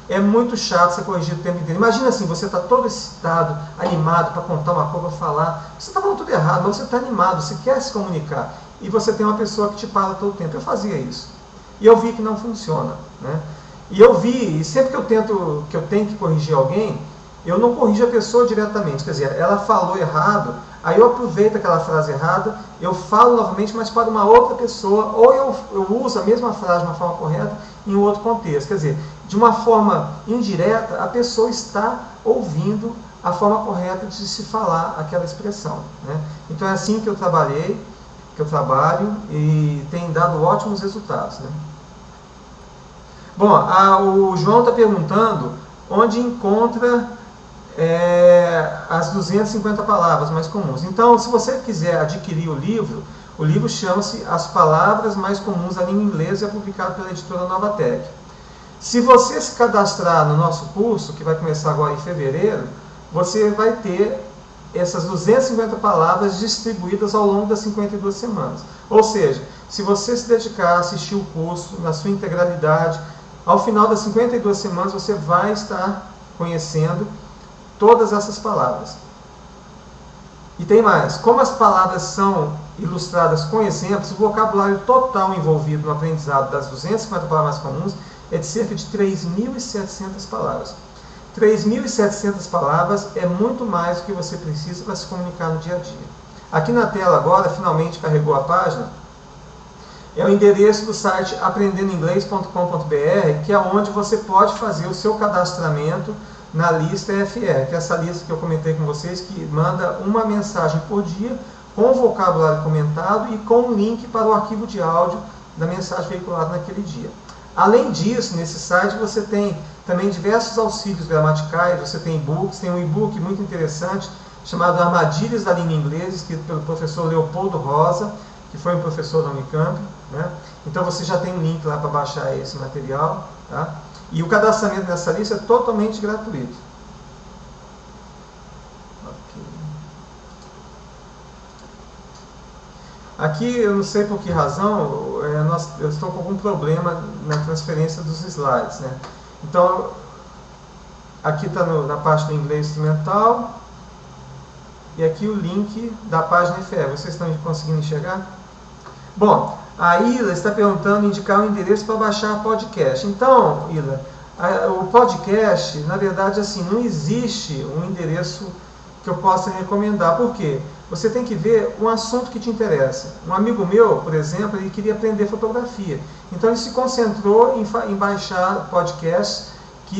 É muito chato você corrigir o tempo inteiro. Imagina assim, você está todo excitado, animado para contar uma coisa, para falar. Você está falando tudo errado, mas você está animado, você quer se comunicar. E você tem uma pessoa que te para todo o tempo. Eu fazia isso. E eu vi que não funciona, né? E eu vi, e sempre que eu tenho que corrigir alguém, eu não corrijo a pessoa diretamente. Quer dizer, ela falou errado, aí eu aproveito aquela frase errada, eu falo novamente, mas para uma outra pessoa, ou eu uso a mesma frase de uma forma correta em um outro contexto. Quer dizer, de uma forma indireta, a pessoa está ouvindo a forma correta de se falar aquela expressão. Né? Então é assim que eu trabalho e tem dado ótimos resultados. Né? Bom, o João está perguntando onde encontra as 250 palavras mais comuns. Então, se você quiser adquirir o livro chama-se As Palavras Mais Comuns da Língua Inglesa e é publicado pela editora Novatec. Se você se cadastrar no nosso curso, que vai começar agora em fevereiro, você vai ter essas 250 palavras distribuídas ao longo das 52 semanas. Ou seja, se você se dedicar a assistir o curso na sua integralidade, ao final das 52 semanas você vai estar conhecendo todas essas palavras. E tem mais, como as palavras são ilustradas com exemplos, o vocabulário total envolvido no aprendizado das 250 palavras mais comuns é de cerca de 3.700 palavras. 3.700 palavras é muito mais do que você precisa para se comunicar no dia a dia. Aqui na tela agora, finalmente carregou a página, é o endereço do site aprendendoinglês.com.br, que é onde você pode fazer o seu cadastramento na lista EFR, que é essa lista que eu comentei com vocês, que manda uma mensagem por dia com o vocabulário comentado e com um link para o arquivo de áudio da mensagem veiculada naquele dia. Além disso, nesse site você tem também diversos auxílios gramaticais, você tem e-books, tem um e-book muito interessante chamado Armadilhas da Língua Inglesa, escrito pelo professor Leopoldo Rosa, que foi um professor da Unicamp, né? Então você já tem um link lá para baixar esse material, tá? E o cadastramento nessa lista é totalmente gratuito. Okay. Aqui, eu não sei por que razão, eu estou com algum problema na transferência dos slides, né? Então, aqui está na parte do inglês instrumental, e aqui o link da página EFR. Vocês estão conseguindo enxergar? Bom, a Ila está perguntando indicar um endereço para baixar podcast. Então, Ila, o podcast, na verdade, assim, não existe um endereço que eu possa recomendar. Por quê? Você tem que ver um assunto que te interessa. Um amigo meu, por exemplo, ele queria aprender fotografia. Então ele se concentrou em baixar podcasts que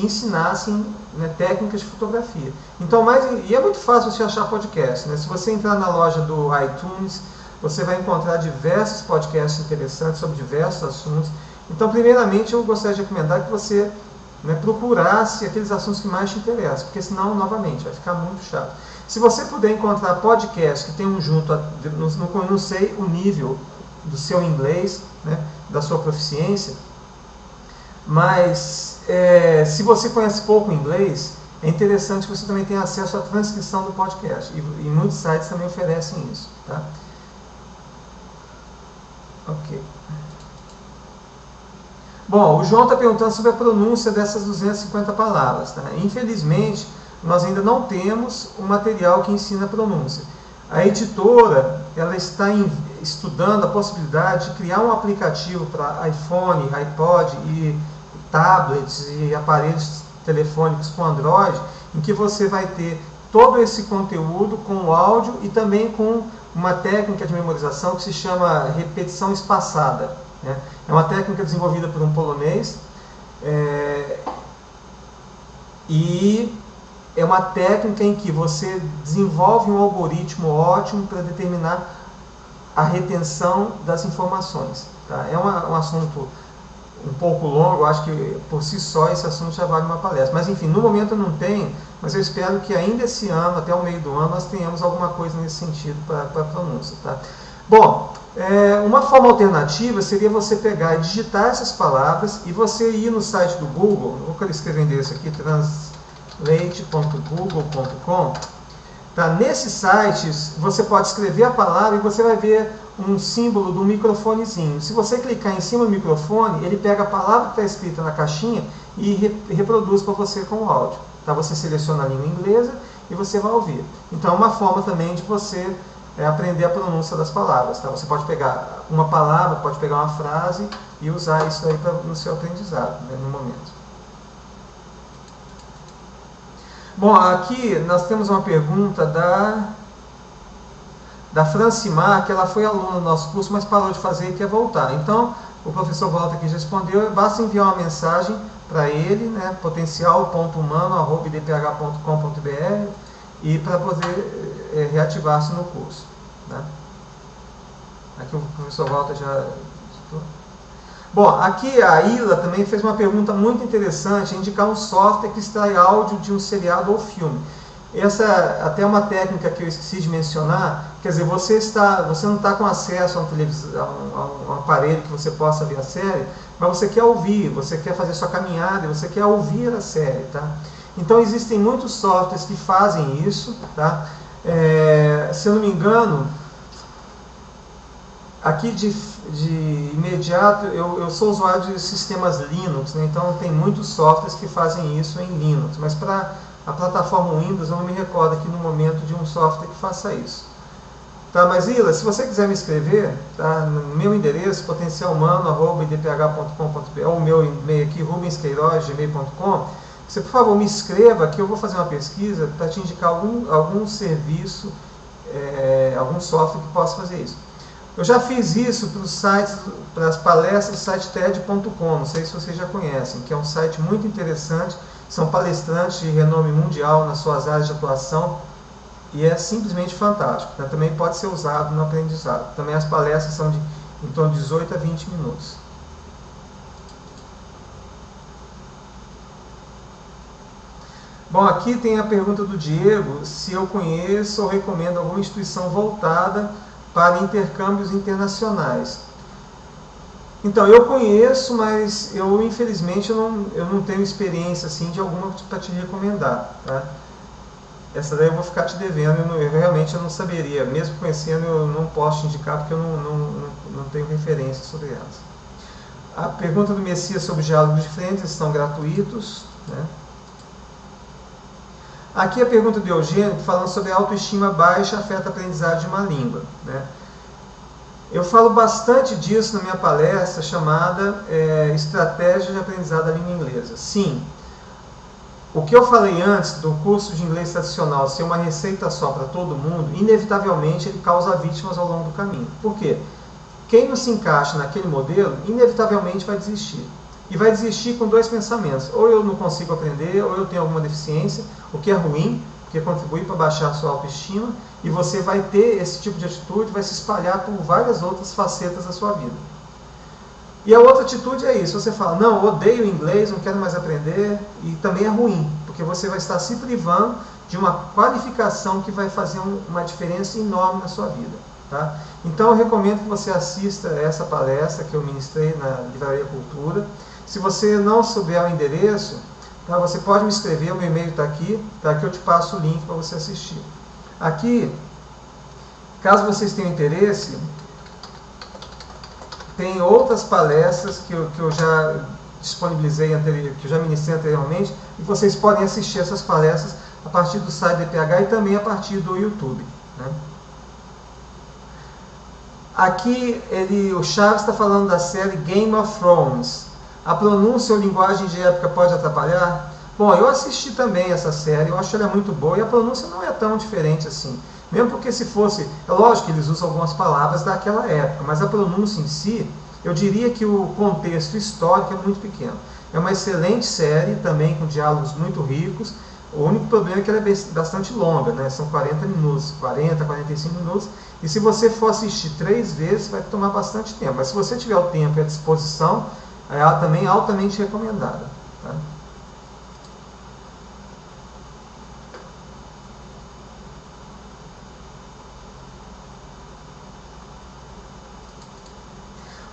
ensinassem, né, técnicas de fotografia. Então, e é muito fácil você achar podcast, né? Se você entrar na loja do iTunes, você vai encontrar diversos podcasts interessantes sobre diversos assuntos. Então, primeiramente, eu gostaria de recomendar que você, né, procurasse aqueles assuntos que mais te interessam, porque senão, novamente, vai ficar muito chato. Se você puder encontrar podcasts que tenham junto, não sei o nível do seu inglês, né, da sua proficiência, mas se você conhece pouco inglês, é interessante que você também tenha acesso à transcrição do podcast. E muitos sites também oferecem isso. Tá? Ok. Bom, o João está perguntando sobre a pronúncia dessas 250 palavras. Tá? Infelizmente, nós ainda não temos um material que ensina a pronúncia. A editora ela está estudando a possibilidade de criar um aplicativo para iPhone, iPod e tablets e aparelhos telefônicos com Android, em que você vai ter todo esse conteúdo com o áudio e também com uma técnica de memorização que se chama repetição espaçada. Né? É uma técnica desenvolvida por um polonês e é uma técnica em que você desenvolve um algoritmo ótimo para determinar a retenção das informações. Tá? É um assunto um pouco longo, eu acho que por si só esse assunto já vale uma palestra. Mas enfim, no momento eu não tenho, mas eu espero que ainda esse ano, até o meio do ano, nós tenhamos alguma coisa nesse sentido para a pronúncia. Tá? Bom, uma forma alternativa seria você pegar e digitar essas palavras e você ir no site do Google, vou escrever o endereço aqui, translate.google.com. Tá? Nesse site você pode escrever a palavra e você vai ver um símbolo do microfonezinho. Se você clicar em cima do microfone, ele pega a palavra que está escrita na caixinha e reproduz para você com o áudio. Tá? Você seleciona a língua inglesa e você vai ouvir. Então é uma forma também de você aprender a pronúncia das palavras. Tá? Você pode pegar uma palavra, pode pegar uma frase e usar isso aí no seu aprendizado, né, no momento. Bom, aqui nós temos uma pergunta da Francimar, que ela foi aluna do nosso curso, mas parou de fazer e quer voltar. Então, o professor Walter aqui já respondeu, basta enviar uma mensagem para ele, né, potencial.humano@idph.com.br e para poder reativar-se no curso. Né? Aqui o professor Walter já... Bom, aqui a Ila também fez uma pergunta muito interessante, indicar um software que extrai áudio de um seriado ou filme. Essa até é uma técnica que eu esqueci de mencionar, quer dizer, você não está com acesso a um aparelho que você possa ver a série, mas você quer ouvir, você quer fazer sua caminhada, você quer ouvir a série, tá? Então existem muitos softwares que fazem isso, tá? Se eu não me engano, aqui de imediato, eu sou usuário de sistemas Linux, né? Então tem muitos softwares que fazem isso em Linux, mas para a plataforma Windows eu não me recordo aqui no momento de um software que faça isso. Tá, mas Ila, se você quiser me escrever, tá, no meu endereço, potencialhumano@idph.com.br, ou o meu e-mail aqui, rubensqueiroz@gmail.com, você, por favor, me escreva que eu vou fazer uma pesquisa para te indicar algum serviço, algum software que possa fazer isso. Eu já fiz isso para os sites, para as palestras do site TED.com, não sei se vocês já conhecem, que é um site muito interessante, são palestrantes de renome mundial nas suas áreas de atuação e é simplesmente fantástico, né? Também pode ser usado no aprendizado. Também as palestras são em torno de 18 a 20 minutos. Bom, aqui tem a pergunta do Diego, se eu conheço ou recomendo alguma instituição voltada para intercâmbios internacionais. Então, eu conheço, mas eu infelizmente eu não tenho experiência assim, de alguma para te recomendar. Tá? Essa daí eu vou ficar te devendo, eu realmente não saberia. Mesmo conhecendo, eu não posso te indicar porque eu não tenho referência sobre elas. A pergunta do Messias sobre diálogos diferentes estão gratuitos. Né? Aqui a pergunta do Eugênio, falando sobre a autoestima baixa afeta a aprendizagem de uma língua. Né? Eu falo bastante disso na minha palestra chamada Estratégia de Aprendizado da Língua Inglesa. Sim, o que eu falei antes do curso de inglês tradicional ser uma receita só para todo mundo, inevitavelmente ele causa vítimas ao longo do caminho. Por quê? Quem não se encaixa naquele modelo, inevitavelmente vai desistir. E vai desistir com dois pensamentos. Ou eu não consigo aprender, ou eu tenho alguma deficiência, o que é ruim, porque contribui para baixar a sua autoestima, e você vai ter esse tipo de atitude, vai se espalhar por várias outras facetas da sua vida. E a outra atitude é isso, você fala, não, eu odeio inglês, não quero mais aprender, e também é ruim, porque você vai estar se privando de uma qualificação que vai fazer uma diferença enorme na sua vida. Tá? Então eu recomendo que você assista essa palestra que eu ministrei na Livraria Cultura. Se você não souber o endereço, tá, você pode me escrever, o meu e-mail está aqui, tá, que eu te passo o link para você assistir. Aqui, caso vocês tenham interesse, tem outras palestras que eu já disponibilizei, que eu já ministrei anteriormente, e vocês podem assistir essas palestras a partir do site DPH e também a partir do YouTube. Né? Aqui o Chaves está falando da série Game of Thrones. A pronúncia ou linguagem de época pode atrapalhar? Bom, eu assisti também essa série, eu acho ela muito boa e a pronúncia não é tão diferente assim. Mesmo porque se fosse, é lógico que eles usam algumas palavras daquela época, mas a pronúncia em si, eu diria que o contexto histórico é muito pequeno. É uma excelente série, também com diálogos muito ricos. O único problema é que ela é bastante longa, né? São 40 minutos, 40, 45 minutos. E se você for assistir 3 vezes, vai tomar bastante tempo. Mas se você tiver o tempo e a disposição, ela também é altamente recomendada. Tá?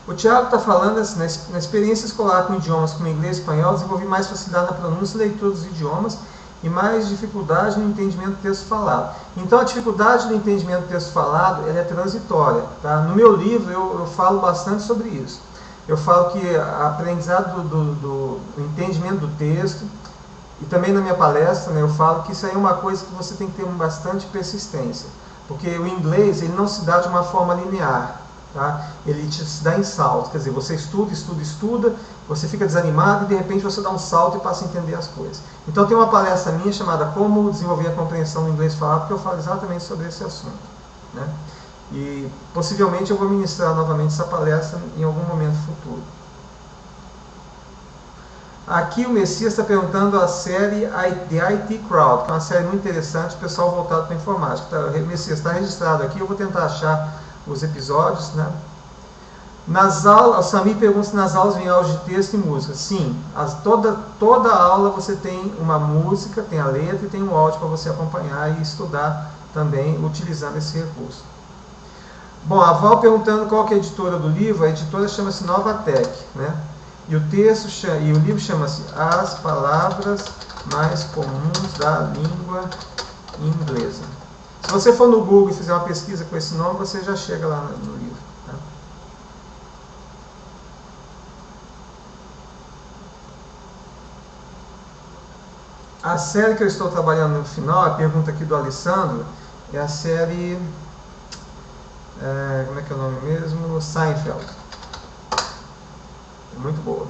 O Thiago está falando assim, na experiência escolar com idiomas como inglês e espanhol, desenvolvi mais facilidade na pronúncia e leitura dos idiomas e mais dificuldade no entendimento do texto falado. Então a dificuldade do entendimento do texto falado ela é transitória. Tá? No meu livro eu falo bastante sobre isso. Eu falo que a aprendizado do entendimento do texto, e também na minha palestra, né, eu falo que isso aí é uma coisa que você tem que ter bastante persistência. Porque o inglês ele não se dá de uma forma linear. Tá? Ele se dá em saltos, quer dizer, você estuda, você fica desanimado e de repente você dá um salto e passa a entender as coisas. Então tem uma palestra minha chamada Como Desenvolver a Compreensão do Inglês Falado, que eu falo exatamente sobre esse assunto. Né? E possivelmente eu vou ministrar novamente essa palestra em algum momento futuro. Aqui o Messias está perguntando a série The IT Crowd, que é uma série muito interessante, pessoal voltado para a informática. O Messias está registrado aqui, eu vou tentar achar os episódios, né? Nas aulas, o Sami pergunta se nas aulas vem áudio de texto e música. Sim, toda aula você tem uma música, tem a letra e tem um áudio para você acompanhar e estudar também utilizando esse recurso. Bom, a Val perguntando qual que é a editora do livro. A editora chama-se Novatec, né? E o livro chama-se As Palavras Mais Comuns da Língua Inglesa. Se você for no Google e fizer uma pesquisa com esse nome, você já chega lá no livro. Tá? A série que eu estou trabalhando no final, a pergunta aqui do Alessandro, é a série... como é que é o nome mesmo? Seinfeld. É muito boa.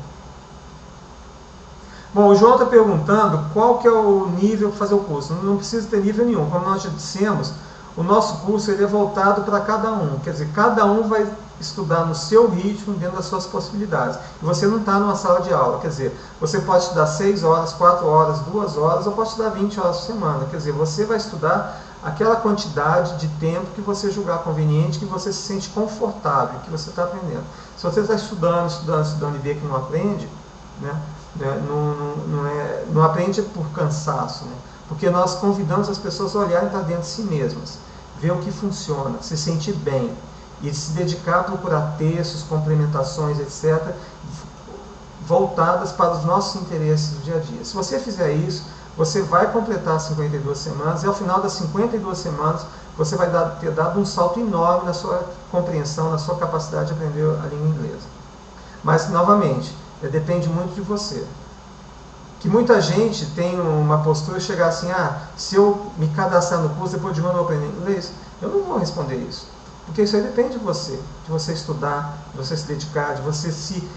Bom, o João está perguntando qual que é o nível para fazer o curso. Não precisa ter nível nenhum. Como nós já dissemos, o nosso curso ele é voltado para cada um. Quer dizer, cada um vai estudar no seu ritmo, dentro das suas possibilidades. E você não está numa sala de aula. Quer dizer, você pode estudar 6 horas, 4 horas, 2 horas, ou pode estudar 20 horas por semana. Quer dizer, você vai estudar aquela quantidade de tempo que você julgar conveniente, que você se sente confortável, que você está aprendendo. Se você está estudando e vê que não aprende, né, não aprende por cansaço, né, porque nós convidamos as pessoas a olharem para dentro de si mesmas, ver o que funciona, se sentir bem e se dedicar a procurar textos, complementações, etc., voltadas para os nossos interesses do dia a dia. Se você fizer isso, você vai completar as 52 semanas e ao final das 52 semanas você vai ter dado um salto enorme na sua compreensão, na sua capacidade de aprender a língua inglesa. Mas, novamente, depende muito de você. Que muita gente tem uma postura de chegar assim, se eu me cadastrar no curso, depois de um ano eu aprender inglês, eu não vou responder isso. Porque isso aí depende de você estudar, de você se dedicar, de você se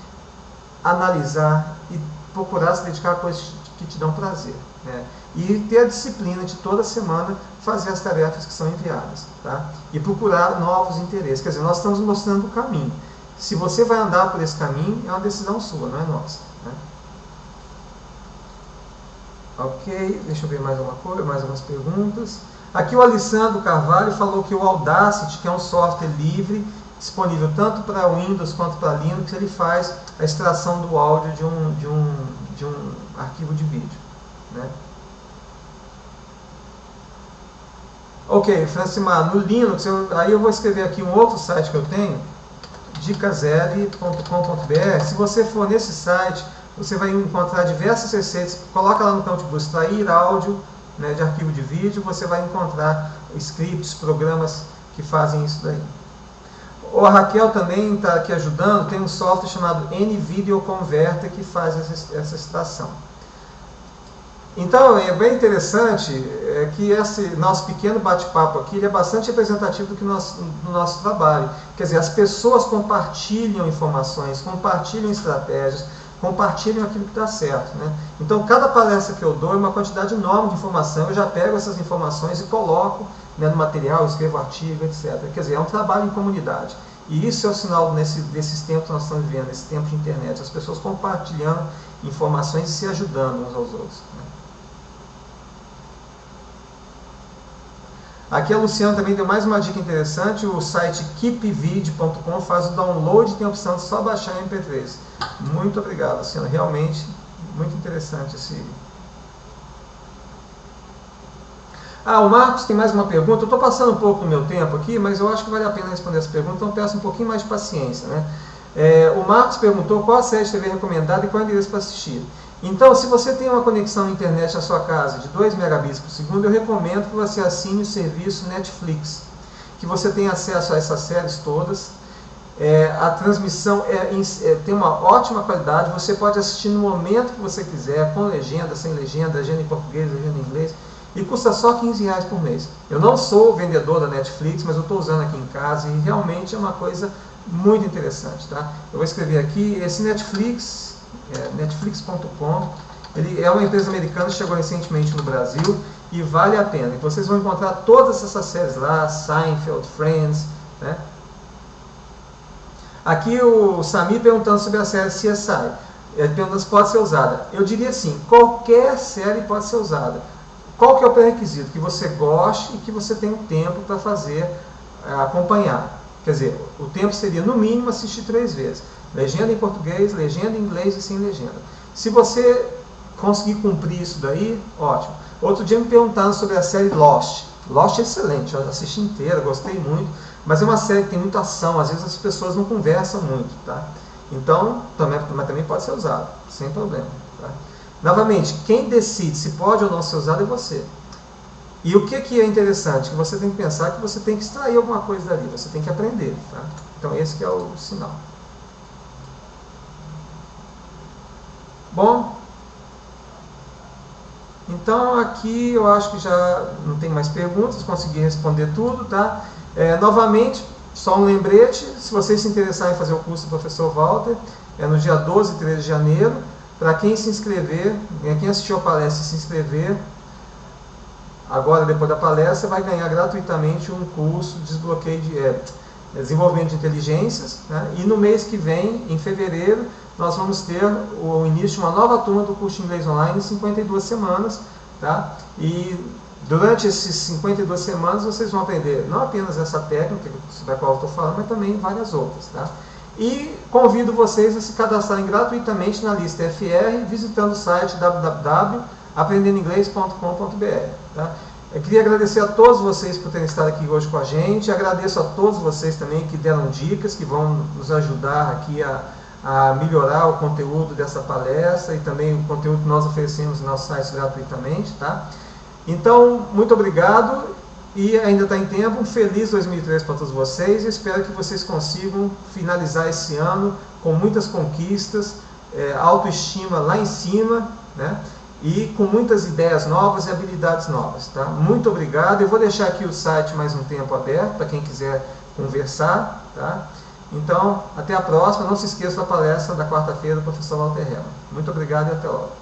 analisar e procurar se dedicar a coisas que te dão prazer. Né? E ter a disciplina de toda semana fazer as tarefas que são enviadas. Tá? E procurar novos interesses. Quer dizer, nós estamos mostrando o caminho. Se você vai andar por esse caminho, é uma decisão sua, não é nossa. Né? Ok, deixa eu ver mais uma coisa, mais algumas perguntas. Aqui o Alessandro Carvalho falou que o Audacity, que é um software livre, disponível tanto para Windows quanto para Linux, ele faz a extração do áudio de um arquivo de vídeo. Né? Ok, Francimar, no Linux, aí eu vou escrever aqui um outro site que eu tenho, dicasl.com.br. Se você for nesse site, você vai encontrar diversas receitas. Coloca lá no campo de busca, extrair áudio, né, de arquivo de vídeo, você vai encontrar scripts, programas que fazem isso daí. A Raquel também está aqui ajudando, tem um software chamado NVideo Converter que faz essa extração. Então, é bem interessante que esse nosso pequeno bate-papo aqui ele é bastante representativo do nosso trabalho. Quer dizer, as pessoas compartilham informações, compartilham estratégias, compartilham aquilo que dá certo. Né? Então, cada palestra que eu dou é uma quantidade enorme de informação, eu já pego essas informações e coloco, né, no material, escrevo artigo, etc. Quer dizer, é um trabalho em comunidade. E isso é o sinal desses tempos que nós estamos vivendo, nesse tempo de internet, as pessoas compartilhando informações e se ajudando uns aos outros. Né? Aqui a Luciana também deu mais uma dica interessante, o site keepvid.com faz o download e tem a opção de só baixar em MP3. Muito obrigado, Luciana, realmente muito interessante esse... o Marcos tem mais uma pergunta, eu estou passando um pouco do meu tempo aqui, mas eu acho que vale a pena responder essa pergunta, então peço um pouquinho mais de paciência. Né? O Marcos perguntou qual a série de TV recomendada e qual é o endereço para assistir. Então, se você tem uma conexão à internet na sua casa de 2 megabits por segundo, eu recomendo que você assine o serviço Netflix, que você tem acesso a essas séries todas. A transmissão tem uma ótima qualidade, você pode assistir no momento que você quiser, com legenda, sem legenda, legenda em português, legenda em inglês, e custa só R$15 por mês. Eu não sou vendedor da Netflix, mas eu estou usando aqui em casa e realmente é uma coisa muito interessante. Tá? Eu vou escrever aqui, esse Netflix... netflix.com, ele é uma empresa americana, chegou recentemente no Brasil e vale a pena. E vocês vão encontrar todas essas séries lá, Seinfeld, Friends. Né? Aqui o Sami perguntando sobre a série CSI. Ele perguntando se pode ser usada. Eu diria assim, qualquer série pode ser usada. Qual que é o pré-requisito? Que você goste e que você tenha um tempo para fazer, acompanhar. Quer dizer, o tempo seria no mínimo assistir 3 vezes. Legenda em português, legenda em inglês e sem legenda. Se você conseguir cumprir isso daí, ótimo. Outro dia me perguntaram sobre a série Lost. Lost é excelente, eu assisti inteira, gostei muito, mas é uma série que tem muita ação, às vezes as pessoas não conversam muito, tá? Então, também pode ser usado, sem problema. Tá? Novamente, quem decide se pode ou não ser usado é você. E o que é interessante? Que você tem que pensar que você tem que extrair alguma coisa dali, você tem que aprender. Tá? Então esse que é o sinal. Bom, então aqui eu acho que já não tem mais perguntas, consegui responder tudo. Tá? Novamente, só um lembrete, se vocês se interessarem em fazer o curso do professor Walter, é no dia 12 e 13 de janeiro. Para quem se inscrever, quem assistiu a palestra e se inscrever, agora, depois da palestra, vai ganhar gratuitamente um curso de desbloqueio desenvolvimento de inteligências, né? E no mês que vem, em fevereiro, nós vamos ter o início de uma nova turma do curso de inglês online em 52 semanas. Tá? E durante esses 52 semanas vocês vão aprender não apenas essa técnica sobre a qual eu estou falando, mas também várias outras. Tá? E convido vocês a se cadastrarem gratuitamente na lista FR, visitando o site www.aprendendoinglês.com.br. Tá? Eu queria agradecer a todos vocês por terem estado aqui hoje com a gente. Agradeço a todos vocês também que deram dicas, que vão nos ajudar aqui a melhorar o conteúdo dessa palestra e também o conteúdo que nós oferecemos no nosso site gratuitamente. Tá? Então, muito obrigado e ainda está em tempo. Um feliz 2003 para todos vocês e espero que vocês consigam finalizar esse ano com muitas conquistas, autoestima lá em cima, né? E com muitas ideias novas e habilidades novas. Tá? Muito obrigado. Eu vou deixar aqui o site mais um tempo aberto para quem quiser conversar. Tá? Então, até a próxima. Não se esqueça da palestra da quarta-feira do professor Walter Herrmann. Muito obrigado e até logo.